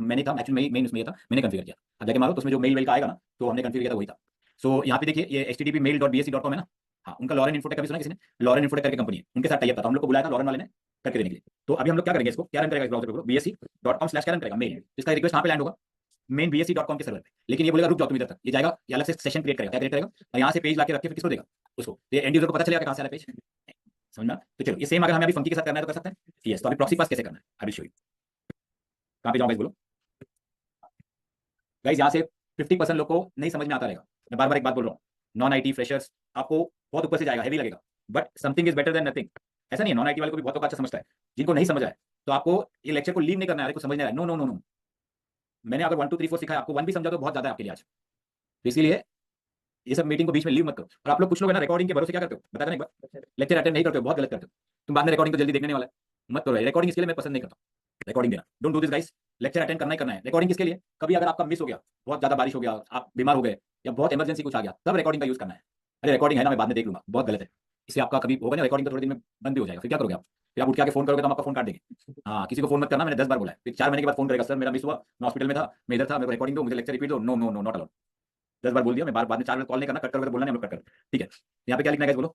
मैंने था एक्चुअली, मेन उसमें था, मैंने कॉन्फ़िगर किया। अब जाके मारो तो उसमें जो मेल का आएगा ना, तो हमने कॉन्फ़िगर किया था वही था। सो यहाँ पे देखिए, ये http mail.bsc.com है ना। हाँ, उनका लॉरेन इन्फोटेक कभी सुना किसी ने? लॉरेन इन्फोटेक करके कंपनी है, उनके साथ टाइप था। हम लोग को बुलाया था लॉरेन वाले ने करके देने के लिए। तो अभी हम लोग क्या करेंगे, इसको क्या रन करेगा इस ब्राउज़र पे? bsc.com स्लैश क्या रन करेगा? मेल। इसका रिक्वेस्ट कहाँ पे लैंड होगा? मेन bsc.com के सर्वर पे। लेकिन ये बोलेगा रुक जाओ तुम इधर तक, ये जाएगा, ये अलग से सेशन क्रिएट करेगा। क्या क्रिएट करेगा? और यहाँ से पेज लाके रख के फिर किसको देगा? उसको। ये एंड यूजर को पता चलेगा कहाँ से आ रहा है पेज। समझ में? तो चलो, ये सेम अगर हमें अभी फंकी के साथ करना है तो कर सकते हैं। यस, तो अभी प्रॉक्सी पास कैसे करना है आई विल शो यू। कहाँ पे जाऊँ गाइस बोलो? गाइस यहाँ से 50% लोग को नहीं समझ में आता रहेगा। मैं बार बार एक बात बोल रहा हूँ, नॉन आईटी फ्रेशर्स आपको बहुत ऊपर से जाएगा, हैवी लगेगा, but something is better than nothing. ऐसा नहीं है, नॉन आईटी वाले को भी बहुत अच्छा समझता है। जिनको नहीं समझ आए तो आपको ये लेक्चर को लीव नहीं करना है, कुछ समझ नहीं आया, नो नो नो नो। मैंने अगर 1 2 3 4 सिखाया, आपको 1 भी समझा तो बहुत ज्यादा है आपके लिए आज। तो इसलिए ये सब मीटिंग को बीच में लीव मत करो। और आप लोग कुछ लोग है ना, रिकॉर्डिंग के भरोसे क्या करते हो बता देना एक बार, लेक्चर अटेंड नहीं करते हो, बहुत गलत करते हो। तुम बाद में रिकॉर्डिंग तो जल्दी देखने वाला है, मत करो। रिकॉर्डिंग इसके लिए मैं पसंद नहीं करता रिकॉर्डिंग देना। Don't do this guys. Lecture attend करना ही करना है। रिकॉर्डिंग किसके लिए? कभी अगर आपका मिस हो गया, बहुत ज्यादा बारिश हो गया, आप बीमार हो गए, या बहुत इमरजेंसी कुछ आ गया, तब रिकॉर्डिंग का यूज करना है। अरे रिकॉर्डिंग है ना, मैं बाद में देख लूंगा, बहुत गलत है। इससे आपका कभी होगा ना रिकॉर्डिंग, तो थोड़े दिन में बंद भी हो जाएगा। फिर क्या करोगे आप? फिर आप उठ के आके फोन करोगे तो हम आपका फोन काट देंगे। हाँ, किसी को फोन मत करना, मैंने 10 बार बोला है। फिर 4 महीने के बाद फोन करेगा, सर मेरा मिस हुआ, मैं हॉस्पिटल में था, मैं इधर था, मेरे को रिकॉर्डिंग दो, मुझे लेक्चर रिपीट दो। No no no, not allowed. 10 बार बोल दिया मैं, बाद में 4 बार कॉल नहीं करना, कट करोगे तो बोलना नहीं, हम लोग कट कर। ठीक है, यहाँ पे क्या लिखना है बोलो?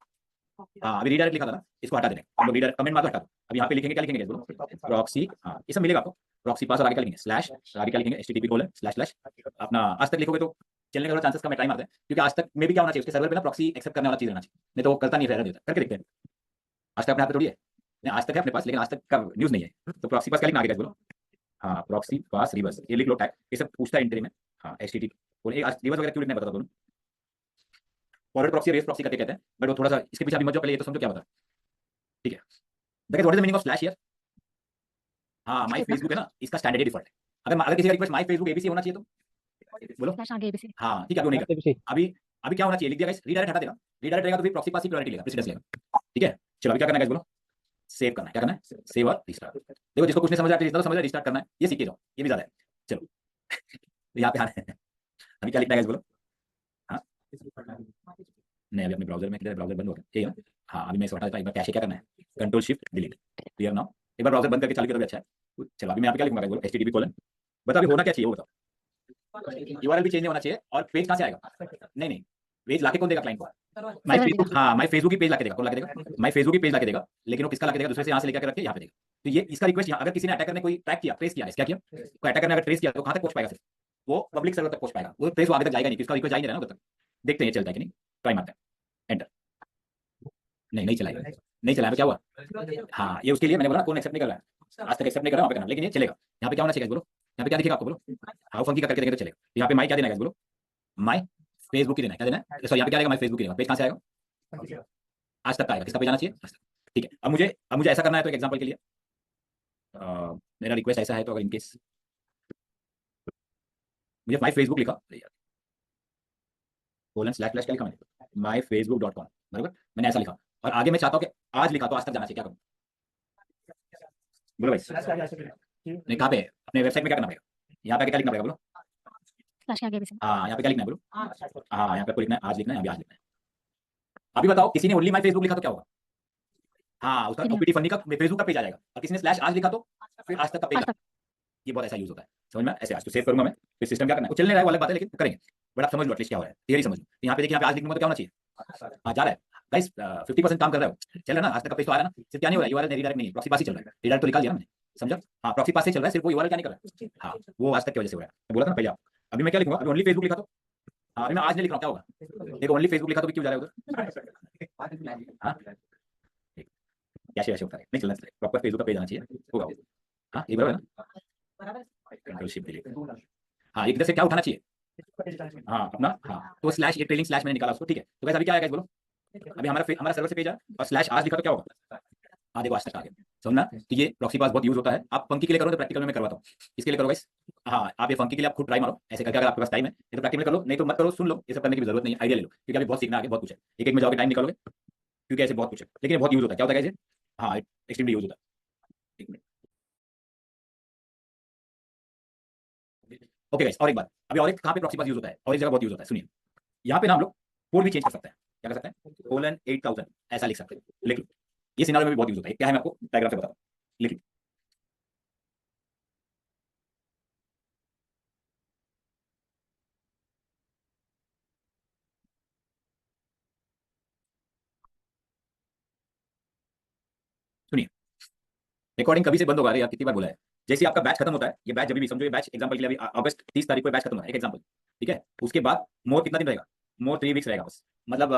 हाँ, अभी रीडायरेक्ट लिखा था ना, इसको हटा देना। हम लोग रीडायरेक्ट कमेंट मार दो, हटा दो। अब यहाँ पे लिखेंगे, क्या लिखेंगे बोलो? प्रॉक्सी। हाँ, ये सब मिलेगा आपको। प्रॉक्सी पास और आगे क्या लिखेंगे? स्लैश। आगे क्या लिखेंगे? http:// अपना आज तक लिखोगे तो चलने का चांसेस कम है, टाइम आता है। क्योंकि आज तक में भी क्या होना चाहिए, उसके सर्वर पे ना प्रॉक्सी एक्सेप्ट करने वाला चीज रहना चाहिए, नहीं तो वो करता नहीं है, एरर देता है। करके देखते हैं। आज तक अपने हाथ पे थोड़ी है, नहीं आज तक है अपने पास, लेकिन आज तक का न्यूज नहीं है। तो प्रॉक्सी पास क्या लिखना आगे बोलो? हाँ, प्रॉक्सी पास रिवर्स, ये लिख लो टैग, ये सब पूछता है इंट्री में। हाँ, http बोले, आज रिवर्स वगैरह क्यों लिखना पता दोनों। फॉरवर्ड प्रॉक्सी, रेस प्रॉक्सी करके कहते हैं, बट वो थोड़ा सा इसके पीछे अभी मत जाओ, पहले ये तो समझो क्या बता। ठीक है, देखिए what is the meaning of slash here? हाँ, माय फेसबुक है ना, इसका स्टैंडर्ड डिफॉल्ट है। अगर किसी का रिक्वेस्ट माय फेसबुक एबीसी होना चाहिए तो बोलो।
स्लैश आगे एबीसी।
हाँ ठीक है, अभी नहीं करते। अभी क्या होना चाहिए लिख दिया गाइस, रीडायरेक्ट हटा देगा। रीडायरेक्ट रहेगा तो फिर प्रॉक्सी पास की प्रायोरिटी लेगा, प्रेसिडेंस लेगा। ठीक है, चलो अभी क्या करना है गाइस बोलो? सेव करना है। क्या करना है? सेव और रिस्टार्ट। देखो जिसको कुछ नहीं समझ आया, जितना समझ आया रिस्टार्ट करना है, ये सीख के जाओ, ये भी ज्यादा है। चलो यहाँ पे आना है। अभी क्या लिखना है गाइस बोलो? हाँ नहीं, अभी अपने ब्राउजर में, ब्राउजर बंद हो गया, ठीक है ना? हाँ, अभी मैं इसको हटा देता हूं। एक बार कैशे क्या करना है? Control shift delete. Clear now? एक बार ब्राउजर बंद करके चालू करोगे, अच्छा है। चलो अभी मैं यहाँ पे क्या लिखूंगा बोलो? http:// बता अभी होना क्या चाहिए वो बताओ। यूआरएल भी चेंज नहीं होना चाहिए, और पेज कहाँ से आएगा? नहीं नहीं, पेज लाके कौन देगा क्लाइंट को? My Facebook. हाँ, माय फेसबुक की पेज लाके देगा। कौन लाके देगा? माय फेसबुक की पेज लाके देगा, लेकिन वो किसका लाके देगा? दूसरे से यहाँ से लेकर रख के यहाँ पे देगा। तो ये इसका रिक्वेस्ट, अगर किसी ने अटैकर ने कोई ट्रैक किया, ट्रेस किया, क्या किया? कोई अटैकर ने अगर ट्रेस किया तो कहाँ तक पहुंच पाएगा? सिर्फ वो पब्लिक सर्वर तक पहुंच पाएगा, वो ट्रेस आगे तक जाएगा नहीं, किसका रिक्वेस्ट जा ही नहीं रहा ना उधर तक। देखते हैं चलता है कि नहीं, ट्राई मारते हैं। एंटर। नहीं चलाएगा, नहीं चलाया। क्या हुआ? हाँ, ये उसके लिए मैंने बोला कौन एक्सेप्ट नहीं कर रहा है, आज तक एक्सेप्ट नहीं कर रहा है, लेकिन ये चलेगा। यहाँ पे क्या होना चाहिए बोलो? यहाँ पे क्या दिखेगा आपको बोलो? हाउ फंकी करके देंगे तो चलेगा। यहाँ पे माई क्या देना है बोलो? माई फेसबुक ही देना है। क्या देना है? सॉरी, यहाँ पे क्या आएगा? माई फेसबुक ही देगा। पेज कहाँ से आएगा? आज तक आएगा। किसका पेज आना चाहिए? आज तक। ठीक है, अब मुझे ऐसा करना है, तो एक एग्जांपल के लिए मेरा रिक्वेस्ट ऐसा है, तो अगर इनकेस मुझे माई फेसबुक लिखा, :/ क्या लिखा मैंने? myfacebook.com, बराबर। मैंने ऐसा लिखा, और आगे मैं चाहता हूँ कि आज लिखा तो आज तक जाना चाहिए। क्या करूँ बोलो भाई? नहीं, कहाँ पे? अपने वेबसाइट में क्या करना पड़ेगा? यहाँ पे क्या लिखना पड़ेगा बोलो?
स्लैश आगे एबीसी।
हाँ, यहाँ पे क्या लिखना है बोलो? हाँ, यहाँ पे लिखना है आज, लिखना है अभी, आज लिखना है। अभी बताओ, किसी ने ओनली माई फेसबुक लिखा तो क्या होगा? हाँ, उसका ओपीटी फनी का फेसबुक का पेज आ जाएगा। और किसी ने स्लैश आज लिखा तो फिर आज तक का पेज। ये बहुत ऐसा यूज होता है, समझ में? ऐसे आज तो सेव करूंगा मैं, फिर सिस्टम क्या करना है, वो चलने रहा है वो अलग बात है, लेकिन करेंगे। बट आप समझ लो एटलीस्ट क्या हो रहा है, थियरी समझ लो। यहाँ पे देखिए, यहाँ पे आज लिखूंगा तो क्या होना चाहिए? हाँ, जा रहा है। गाइस 50% काम कर रहे हो, चल रहा है ना, आज तक का पेज तो आ रहा है ना, सिर्फ क्या नहीं हो रहा है, यूआरएल रीडायरेक्ट नहीं है, प्रॉक्सी पास ही चल रहा है, रीडायरेक्ट तो निकाल दिया ना मैंने, समझा? हाँ प्रॉक्सी पास से चल रहा है, सिर्फ वो यूआरएल क्या नहीं कर रहा है, हाँ वो आज तक की वजह से हो रहा है, मैं बोला था ना पहले आप। अभी मैं क्या लिखूंगा, अभी ओनली फेसबुक लिखा तो, हाँ अभी मैं आज नहीं लिख रहा हूँ, क्या होगा, देखो ओनली फेसबुक लिखा तो भी क्यों जा रहा है उधर, हाँ कैसे ऐसे होता है, नहीं चलना चाहिए, प्रॉपर फेसबुक का पेज आना चाहिए, होगा वो। हाँ ये बराबर है ना, कंट्रोल शिफ्ट डिलीट, हाँ एक इधर से क्या उठाना चाहिए, हाँ अपना, हाँ तो स्लैश, एक ट्रेलिंग स्लैश मैंने निकाला उसको, ठीक है, तो गाइस अभी क्या आएगा बोलो, अभी हमारा सर्वर से पेज है और स्लैश आज लिखा तो क्या होगा, हाँ देखो आज तक आ गया, समझना, तो ये प्रॉक्सी पास बहुत यूज होता है, आप फंकी के लिए करो तो प्रैक्टिकल में मैं करवाता हूँ, इसके लिए करो गाइस, हाँ आप ये फंकी के लिए आप खुद ट्राई मारो ऐसे करके, अगर आपके पास टाइम है ये तो प्रैक्टिकल कर लो, नहीं तो मत करो, सुन लो, ये सब करने की जरूरत नहीं है, आइडिया ले लो, क्योंकि अभी बहुत सीखना आगे बहुत कुछ है, एक एक में जाओगे टाइम निकालोगे, क्योंकि ऐसे बहुत कुछ है, लेकिन ये बहुत यूज होता है, क्या होता है कैसे, हाँ एक्सट्रीमली यूज होता है, एक मिनट, ओके गाइस और एक बात, अभी और एक कहाँ पे प्रॉक्सी पास यूज होता है, और एक जगह बहुत यूज होता है, सुनिए, यहाँ पे ना हम लोग कोड भी चेंज कर सकते हैं, क्या कर सकते हैं, :8000 ऐसा लिख सकते हैं, लिख लो, ये सिनारियो में भी बहुत यूज होता है, क्या है मैं आपको डायग्राम से बताता हूँ, लिख लो, सुनिए, रिकॉर्डिंग कभी से बंद होगा, अरे यार कितनी बार बोला है, जैसे आपका बैच खत्म होता है, ये बैच जब भी समझो, ये बैच एग्जांपल के लिए अभी अगस्त 30 तारीख को बैच खत्म होता है, एक एग्जांपल, ठीक है, उसके बाद मोर कितना दिन रहेगा, मोर 3 वीक्स रहेगा बस, मतलब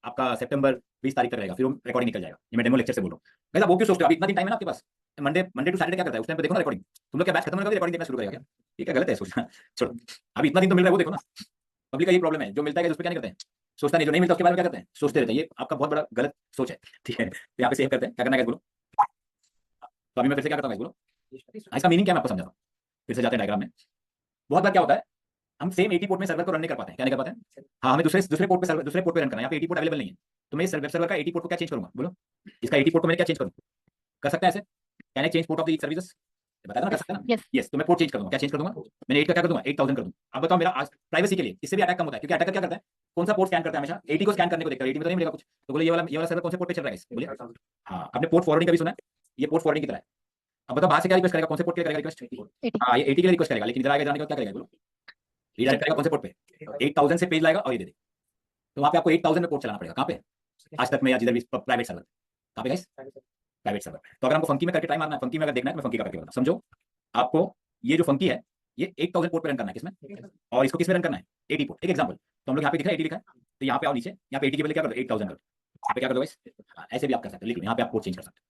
आपका सितंबर 20 तारीख तक रहेगा, फिर वो रिकॉर्डिंग निकल जाएगा, ये मैं डेमो लेक्चर से बोल रहा हूँ, गाइस आप वो क्यों सोचते हो, अभी इतना दिन टाइम है ना आपके पास, मंडे मंडे टू सैटरडे क्या करता है, उस टाइम पे देखो ना रिकॉर्डिंग, तुम लोग क्या बैच खत्म होने का रिकॉर्डिंग देखना शुरू करेगा क्या, ये क्या गलत है सोचना, छोड़ो, अभी इतना दिन तो मिल रहा है वो देखो ना, पब्लिक का ये प्रॉब्लम है, जो मिलता है उस पर क्या नहीं करते हैं, सोचता नहीं, जो नहीं मिलता उसके बारे में क्या करते हैं, सोचते रहते हैं, ये आपका बहुत बड़ा गलत सोच है, ठीक है, तो यहाँ पे सेव करते हैं, क्या करना है बोलो, तो अभी मैं फिर से क्या करता हूँ बोलो, इसका मीनिंग क्या मैं आपको समझाता हूँ, फिर से जाते हैं डायग्राम में, बहुत बार क्या होता है, हम सेम 80 पोर्ट में सर्वर को रन नहीं कर पाते हैं, क्या नहीं कर पाते हैं, हाँ हमें दूसरे दूसरे पोर्ट पे सर्वर, दूसरे पोर्ट पे रन करना है, यहाँ पे 80 पोर्ट अवेलेबल नहीं है, तो मैं इस वेब सर्वर का 80 पोर्ट को क्या चेंज करूंगा बोलो, इसका 80 पोर्ट को मैं क्या चेंज करूँ, कर सकते हैं ऐसे, can I change port of the services, बताया ना कर सकते हैं ना,
Yes.
यस, तो मैं पोर्ट चेंज कर दूंगा, क्या चेंज कर दूंगा, मैंने 8 का क्या कर दूंगा, 8000 कर दूंगा, अब बताओ मेरा आज प्राइवेसी के लिए इससे भी अटैक कम होता है, क्योंकि अटैकर क्या करता है, कौन सा पोर्ट स्कैन करता है हमेशा, 80 को स्कैन करने को देखता है, 80 में तो नहीं मिलेगा कुछ, तो बोले ये वाला सर्वर कौन से पोर्ट पे चल रहा है, बोलिए, हाँ आपने पोर्ट फॉरवर्डिंग का भी सुना है, ये पोर्ट फॉरवर्डिंग की तरह है, अब बताओ बाहर से क्या रिक्वेस्ट करेगा, कौन से पोर्ट के लिए करेगा रिक्वेस्ट, हाँ ये 80 के लिए रिक्वेस्ट करेगा, लेकिन इधर आगे जाने के बाद क्या करेगा बोलो, रीडायरेक्ट करेगा कौन से पोर्ट पे, 8000 से पेज लाएगा और ये दे दे, तो वहाँ पे आपको 8000 में पोर्ट चलाना पड़ेगा, कहाँ पे, आज तक में या जिधर भी प्राइवेट सर्वर, कहाँ पे गाइस, प्राइवेट सर्वर, तो अगर हमको फंकी में करके ट्राई मारना है, फंकी में अगर देखना है तो मैं फंकी का करके बताऊं, समझो, आपको ये जो फंकी है ये 8000 पोर्ट पे रन करना है, किसमें, और इसको किसमें रन करना है, 80 पोर्ट, एक एग्जांपल, तो हम लोग यहाँ पे दिख रहा है 80 लिखा है, तो यहाँ पे आओ नीचे, यहाँ पे 80 के बदले क्या कर दो 8000 कर दो, यहाँ पे क्या कर दो गाइस, ऐसे भी आप कर सकते हो, लिख लो यहाँ पे आप पोर्ट चेंज कर सकते हो,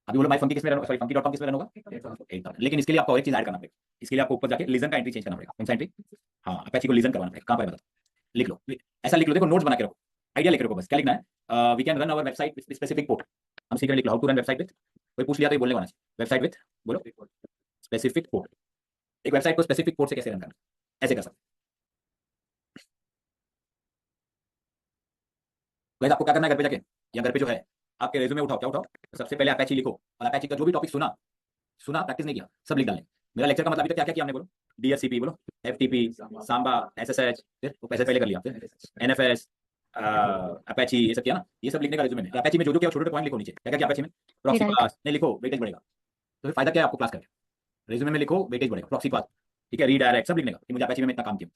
अभी बोलो माई फंकी किसमें रन, सॉरी funky.com किसमें रन होगा 8000, लेकिन इसके लिए आपको एक चीज ऐड करना पड़ेगा, इसके लिए आपको ऊपर जाके लिजन का एंट्री चेंज करना पड़ेगा, कौन सा एंट्री, हाँ अपेची को लिजन करवाना पड़ेगा, कहाँ पर बताओ, लिख लो, ऐसा लिख लो, देखो नोट्स बना के रखो, आइडिया लेके रखो, बस क्या लिखना है, we can run our website with specific port, हम सीख रहे लिख लो, how to run website with, कोई पूछ लिया तो ये बोलने वाला है, वेबसाइट विद बोलो स्पेसिफिक पोर्ट, एक वेबसाइट को स्पेसिफिक पोर्ट से कैसे रन करना, ऐसे कर सकते हैं, आपको क्या करना है घर पे जाके, या घर पे जो है आपके रेज्यूमे उठाओ, क्या उठाओ, सबसे पहले अपेची लिखो, और अपेची का जो भी टॉपिक सुना सुना प्रैक्टिस नहीं किया सब लिख डालें, मेरा लेक्चर का मतलब अभी तक क्या क्या किया हमने बोलो, डीएचसीपी बोलो, एफटीपी, सांबा, एसएसएच, फिर वो पैसे पहले कर लिया, फिर एनएफएस, अपेची, ये सब किया ना, ये सब लिखने का रेज्यूमे में, अपेची में जो जो क्या छोटे छोटे पॉइंट लिखो नीचे, क्या क्या किया अपेची में, प्रॉक्सी पास नहीं लिखो, वेटेज बढ़ेगा, तो फिर फायदा क्या है आपको क्लास करके, रेज्यूमे में लिखो वेटेज बढ़ेगा, प्रॉक्सी पास, ठीक है, रीडायरेक्ट सब लिखने का कि मुझे अपेची में इतना काम किया,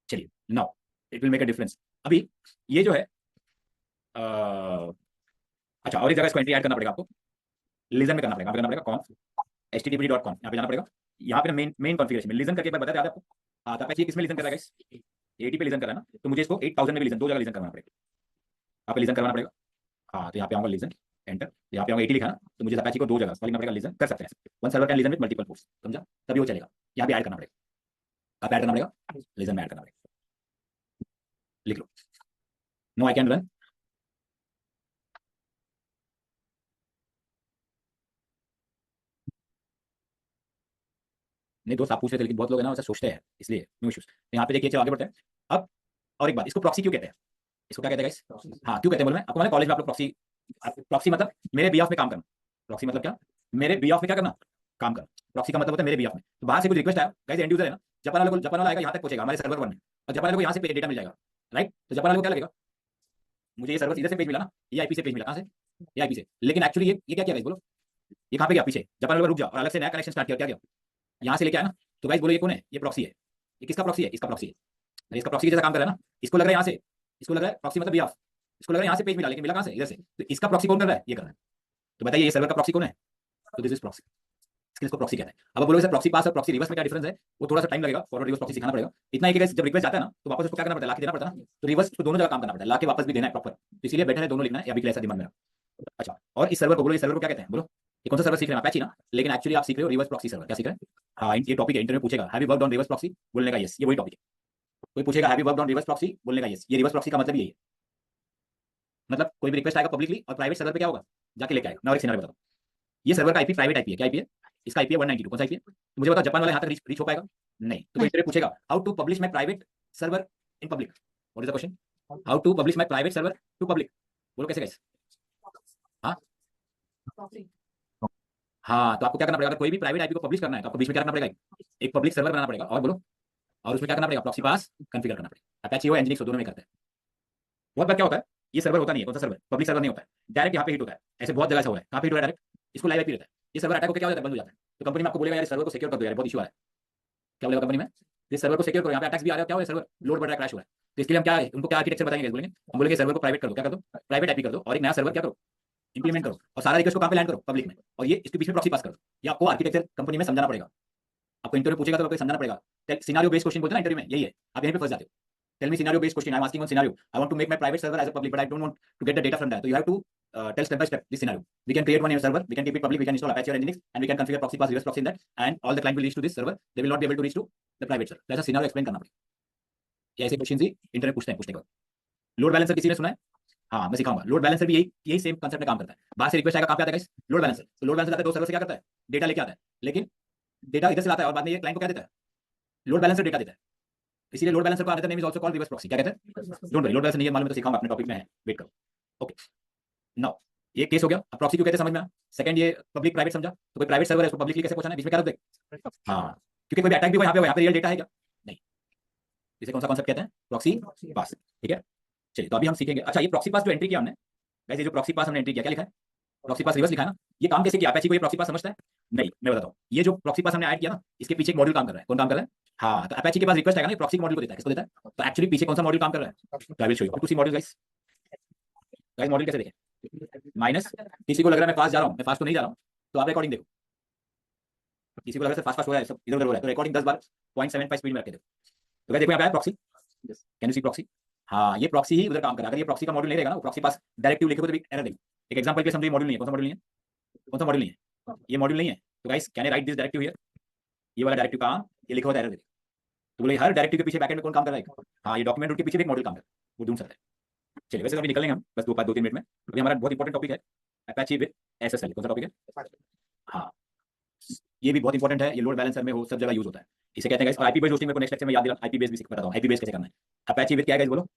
चलिए now it will make a difference, अभी ये जो है अच्छा, और एक जगह इसको एंट्री ऐड करना पड़ेगा आपको, लिजन में करना पड़ेगा, करना पड़ेगा कॉन्फ http.com, यहाँ पे जाना पड़ेगा, यहाँ पे मेन मेन कॉन्फ़िगरेशन में लिजन करके एक बार बताया था आपको, आता है किसमें लिजन कर रहा है गाइस, 80 पे लिजन कर रहा है ना, तो मुझे इसको 8000 में भी लिजन, दो जगह लिजन करवाना पड़ेगा, यहाँ पे लिजन करवाना पड़ेगा, हाँ तो यहाँ पे आऊंगा लिजन एंटर, यहाँ पे आऊंगा 80 लिखा ना, तो मुझे अपेची को दो जगह लिखना पड़ेगा, लिजन कर सकते हैं, one server can listen with multiple ports, समझा, तभी वो चलेगा, यहाँ पे ऐड करना पड़ेगा, आप ऐड करना पड़ेगा, लिजन में ऐड करना पड़ेगा, लिख लो, नो आई कैन रन, नहीं दोस्त आप पूछ रहे थे, लेकिन बहुत लोग है ना वैसा सोचते हैं, इसलिए नो इश्यूज, यहाँ पे देखिए, चलो आगे बढ़ते हैं, अब और एक बात, इसको प्रॉक्सी क्यों कहते हैं, इसको क्या कहते हैं गाइस, हाँ क्यों कहते हैं बोलो, मैं आपको मैंने कॉलेज में आप लोग प्रॉक्सी, प्रॉक्सी मतलब मेरे बी ऑफ में काम करना, प्रॉक्सी मतलब क्या, मेरे बी ऑफ में क्या करना, काम करना, प्रॉक्सी का मतलब होता है मेरे बी ऑफ में, तो बाहर से कुछ रिक्वेस्ट आया गाइस, एंड यूजर है ना, जापान वाला आएगा, यहाँ तक पहुंचेगा हमारे सर्वर वन में, और जापान वाले को यहाँ से डेटा मिल जाएगा, राइट, तो जापान वाले को क्या लगेगा, मुझे ये सर्वर इधर से पेज मिला ना, ये आईपी से पेज मिला, कहाँ से, ये आईपी से, लेकिन एक्चुअली ये क्या किया बोलो, ये कहाँ पे गया पीछे, जापान वाला रुक जाओ और अलग से नया कनेक्शन स्टार्ट किया, क्या किया, यहाँ से लेके आया ना, तो गाइस बोलो ये कौन है, ये प्रॉक्सी है, ये किसका प्रॉक्सी है, इसका प्रॉक्सी है, अरे इसका प्रॉक्सी जैसा काम कर रहा है ना, इसको लग रहा है यहाँ से इसको लग रहा है प्रॉक्सी मतलब ऑफ, इसको लग रहा है यहाँ से पेज मिला, लेकिन मिला कहाँ से, इधर से। तो इसका प्रॉक्सी कौन कर रहा है, ये कर रहा है। तो बताइए ये सर्वर का प्रॉक्सी कौन है, तो दिस इज प्रॉक्सी, इसको प्रॉक्सी कहते हैं। अब आप बोलोगे सर प्रॉक्सी पास और प्रॉक्सी रिवर्स में क्या डिफरेंस है, वो थोड़ा सा टाइम लगेगा, फॉरवर्ड रिवर्स प्रॉक्सी सिखाना पड़ेगा। इतना ही कि जब रिक्वेस्ट जाता है ना तो वापस उसको क्या करना पड़ता है, लाके देना पड़ता है ना, तो रिवर्स को दोनों जगह काम करना पड़ता है, लाके वापस भी देना है प्रॉपर, तो इसीलिए बेटर है दोनों लिखना है, अभी के लिए ऐसा दिमाग में रखो। अच्छा, और इस सर्वर को बोलो, इस सर्वर को क्या कहते हैं, बोलो ये कौन सा सर्वर सीख रहे हैं, अपैची ना, लेकिन एक्चुअली आप सीख रहे हो रिवर्स प्रॉक्सी सर्वर, क्या सीख रहे हैं। हाँ, ये टॉपिक है, इंटरव्यू पूछेगा have you worked on reverse proxy, बोलने का यस, ये वही टॉपिक है। कोई पूछेगा have you worked on reverse proxy, बोलने का यस, ये रिवर्स प्रॉक्सी का मतलब यही है। मतलब कोई भी रिक्वेस्ट आएगा पब्लिकली और प्राइवेट सर्वर पे क्या होगा, जाके लेके आएगा। मैं और एक सिनेरियो बताऊं, ये सर्वर का आईपी प्राइवेट आईपी है, क्या आईपी है, इसका आईपी है 192, कौन सा आईपी है, तो मुझे बताओ जापान वाला यहाँ तक रीच हो पाएगा, नहीं। तो कोई इंटरव्यू पूछेगा how to publish my private server in public, what is the question, how to publish my private server to public, बोलो कैसे कैसे। हाँ हाँ, तो आपको क्या करना पड़ेगा, अगर कोई भी प्राइवेट आईपी को पब्लिश करना है तो आपको बीच में क्या रखना पड़ेगा, एक पब्लिक सर्वर बनाना पड़ेगा, और बोलो, और उसमें क्या करना पड़ेगा, प्रॉक्सी पास कॉन्फ़िगर करना पड़ेगा। अपैची हो एनजीनिक्स दोनों में करते हैं। बहुत बार क्या होता है, ये सर्वर होता नहीं है, कौन सा सर्वर, पब्लिक सर्वर नहीं होता है, डायरेक्ट यहाँ पे हिट होता है, ऐसे बहुत जगह से हो रहा है, कहाँ पे हिट हो रहा है, डायरेक्ट इसको लाइव आईपी रहता है, ये सर्वर अटैक होकर क्या हो जाता है, बंद हो जाता है। तो कंपनी में आपको बोलेगा यार सर्वर को सिक्योर कर दो यार, बहुत इशू आ रहा है, क्या बोलेगा कंपनी में, इस सर्वर को सिक्योर करो, यहाँ पे अटैक्स भी आ रहा है, क्या हो रहा है, सर्वर लोड बढ़ रहा है, क्रैश हो रहा है। तो इसके लिए हम क्या है, उनको क्या आर्किटेक्चर बताएंगे, बोलेंगे, हम बोलेंगे सर्वर को प्राइवेट कर दो, क्या कर दो, प्राइवेट आईपी कर दो, और एक नया सर्वर क्या करो, इंप्लीमेंट करो, और सारा रिक्वेस्ट को कहाँ पे लैंड करो, पब्लिक में, और ये इसके बीच में प्रॉक्सी पास करो। ये आपको आर्किटेक्चर कंपनी में समझाना पड़ेगा, आपको इंटरव्यू पूछेगा तो आपको समझना पड़ेगा। सिनेरियो बेस्ड क्वेश्चन बोलते हैं ना इंटरव्यू में, यही है, आप यहीं पे फंस जाते हो। Tell me scenario based question. I'm asking one scenario. I want to make my private server as a public, but I don't want to get the data from that. So you have to tell step by step this scenario. We can create one server. We can keep it public. We can install Apache or Nginx, and we can configure proxy pass, reverse proxy in that, and all the client will reach to this server. They will not be able to reach to the private server. ऐसा scenario explain करना पड़ेगा। ये ऐसे question ही interview पूछते हैं, पूछने के बाद। लोड बैलेंसर किसी ने सुना है, हाँ मैं सिखाऊंगा। लोड बैलेंसर भी यही सेम कंसेप्ट में काम करता है। बाहर से रिक्वेस्ट आएगा, कहाँ पे आता है गाइस, लोड बैलेंसर। तो लोड बैलेंसर आता है, दो सर्वर से क्या करता है, डेटा लेके आता है, लेकिन डेटा इधर से लाता है और बाद में ये क्लाइंट को क्या देता है, लोड बैलेंसर डेटा देता है। इसीलिए लोड बैलेंसर को another name is also called reverse proxy. क्या कहते हैं, डोंट वरी, लोड बैलेंसर नहीं है मालूम है तो सिखाऊंगा, अपने टॉपिक में है, वेट करो। ओके, नाउ ये केस हो गया। अब प्रॉक्सी क्यों कहते हैं समझ में आया। सेकंड, ये पब्लिक प्राइवेट समझा, तो कोई प्राइवेट सर्वर है उसको पब्लिकली कैसे पहुंचाना है, बीच में क्या रख दे, हाँ, क्योंकि कोई भी अटैक भी यहाँ पे रियल डेटा है क्या, नहीं। इसे कौन सा कॉन्सेप्ट कहते हैं, प्रॉक्सी पास, ठीक है। चलिए, तो अभी हम सीखेंगे। अच्छा, ये प्रॉक्सी पास जो एंट्री किया हमने, वैसे जो प्रॉक्सी पास हमने एंट्री किया, क्या लिखा है, प्रॉक्सी पास रिवर्स लिखा है ना। ये काम कैसे किया, अपैची को ये प्रॉक्सी पास समझता है, नहीं, मैं बताता हूँ। ये जो प्रॉक्सी पास हमने ऐड किया ना, इसके पीछे एक मॉड्यूल काम कर रहा है, कौन काम कर रहा है, हाँ, तो अपैची के पास रिक्वेस्ट आएगा ना, प्रॉक्सी मॉड्यूल को देता है, किसको देता है, तो एक्चुअली पीछे कौन सा मॉड्यूल काम कर रहा है, तो I will show you to see module guys. Guys module कैसे देखें, माइनस, किसी को लग रहा है मैं फास्ट जा रहा हूँ, मैं फास्ट तो नहीं जा रहा हूँ, तो आप रिकॉर्डिंग देखो, किसी को लग रहा है फास्ट फास्ट हो रहा है, सब इधर उधर हो रहा है, तो रिकॉर्डिंग 10 बार 0.75 स्पीड में रख के देखो। तो गाइस देखो यहाँ पे आया proxy, can you see proxy, हाँ ये प्रॉक्सी ही उधर काम कर रहा है। अगर ये प्रॉक्सी का मॉड्यूल नहीं रहेगा ना, प्रॉक्सी पास डायरेक्टिव लिखे तो भी एरर देगी। एक एग्जांपल के समझिए, मॉड्यूल नहीं है, कौन सा मॉड्यूल नहीं है, कौन सा मॉड्यूल नहीं है, ये मॉड्यूल नहीं है। तो guys can I right this directive here, ये वाला डायरेक्टिव काम, ये लिखा हुआ एरर देगा। तो बोले हर डायरेक्टिव के पीछे बैकएंड में कौन काम कर रहा है, हाँ ये डॉक्यूमेंट रूट के पीछे भी एक मॉड्यूल काम कर रहा है, वो ढूंढ सकता है। चलिए, वैसे अभी निकलेंगे हम बस 2-3 मिनट में। अभी हमारा बहुत इंपॉर्टेंट टॉपिक है अपैची विद एसएसएल। कौन सा टॉपिक है, हाँ ये भी बहुत इंपॉर्टेंट है, ये लोड बैलेंसर में हो सब जगह यूज होता है, इसे कहते हैं गाइस। और आईपी बेस्ड होस्टिंग में को नेक्स्ट लेक्चर में याद दिला, आईपी बेस्ड भी बताता हूं, आईपी बेस्ड कैसे करना है। अपैची विद क्या है गाइस, बोलो,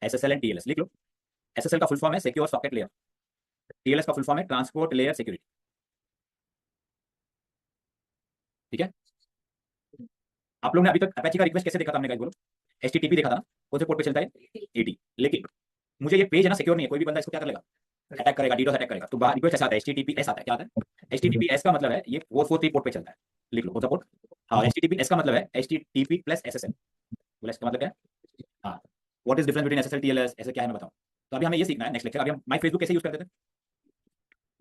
एसएसएल एंड टीएलएस लिख लो। एसएसएल का फुल फॉर्म है सिक्योर सॉकेट लेयर, टीएलएस का फुल फॉर्म है ट्रांसपोर्ट लेयर सिक्योरिटी, ठीक है। आप लोगों ने अभी तक अपैची का रिक्वेस्ट कैसे देखा था हमने गाइस, बोलो, एचटीटीपी देखा था ना, कौन से पोर्ट पे चलता है, 80। लेकिन मुझे ये पेज है ना सिक्योर नहीं है, कोई भी बंदा इसको क्या कर लेगा, अटैक करेगा, डीडोस अटैक करेगा। तो बाहर रिक्वेस्ट ऐसा आता है, HTTPS आता है, क्या आता है, HTTPS का मतलब है ये 443 पोर्ट पे चलता है, लिख लो कौन सा पोर्ट, हाँ HTTPS का मतलब है HTTP प्लस SSL, बोला इसका मतलब क्या है, हाँ what is difference between SSL TLS, ऐसे क्या है मैं बताऊं। तो अभी हमें ये सीखना है नेक्स्ट लेक्चर। अभी हम माई फेसबुक कैसे यूज करते थे,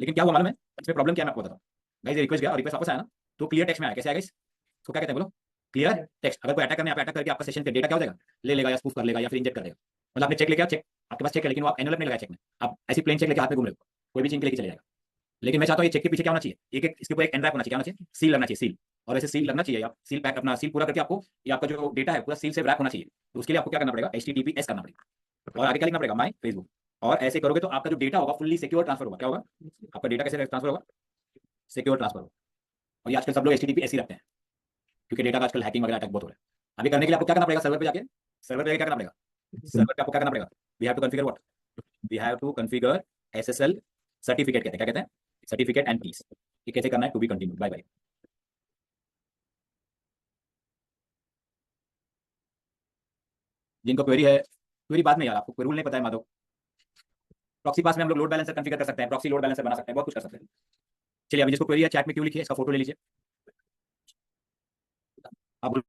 लेकिन क्या हुआ मालूम है, इसमें प्रॉब्लम क्या है मैं आपको बताता हूँ। गाइस ये रिक्वेस्ट गया और रिक्वेस्ट वापस आया ना, तो क्लियर टेक्स्ट में आया, कैसे आया गाइस, तो क्या कहते हैं बोलो, क्लियर टेक्स्ट। अगर कोई अटैक करने अटैक करके आपका सेशन पे डेटा क्या हो जाएगा, ले लेगा या स्पूफ कर लेगा या फिर इंजेक्ट कर देगा। मतलब आपने चेक लेके चेक, आपके पास चेक है लेकिन वो आप एनवेलप नहीं लगाया चेक में, आप ऐसी प्लेन चेक लेके हाथ में घूम रहे हो, कोई भी चीज लेके चले जाएगा। लेकिन मैं चाहता हूँ ये चेक के पीछे क्या होना चाहिए, एक एक इसके ऊपर एक एनरैप होना चाहिए, क्या होना चाहिए, सील लगना चाहिए, सील। और ऐसे सील लगना चाहिए, आप सील पैक अपना सील पूरा करके आपको ये आपका जो डेटा है पूरा सील से रैप होना चाहिए। तो उसके लिए आपको क्या करना पड़ेगा, HTTPS करना पड़ेगा, और आगे क्या लिखना पड़ेगा, माई फेसबुक। और ऐसे करोगे तो आपका जो डेटा होगा फुल्ली सिक्योर ट्रांसफर होगा। क्या होगा, आपका डेटा कैसे ट्रांसफर होगा, सिक्योर ट्रांसफर होगा। और ये आजकल सब लोग HTTPS ही रखते हैं, क्योंकि डेटा का आजकल हैकिंग वगैरह अटैक बहुत हो रहा है। अभी करने के लिए आपको क्या करना पड़ेगा, सर्वर पे जाके, सर्वर पे क्या करना पड़ेगा, सर्वर पे आपको क्या करना पड़ेगा, we have to configure what, we have to configure SSL certificate, कहते हैं क्या कहते हैं, सर्टिफिकेट एंड कीज। ये कैसे करना है, to be continue, bye bye. जिनको क्वेरी है, क्वेरी बाद में यार, आपको कोई रूल नहीं पता है माधव। प्रॉक्सी पास में हम लोग लोड बैलेंसर कॉन्फ़िगर कर सकते हैं, प्रॉक्सी लोड बैलेंसर बना सकते हैं, बहुत कुछ कर सकते हैं। चलिए अभी जिसको क्वेरी है चैट में क्यों लिखिए, इसका फोटो ले लीजिए आप।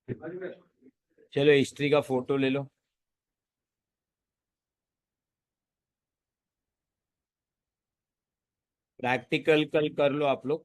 चलो हिस्ट्री का फोटो ले लो। प्रैक्टिकल कल कर लो आप लोग।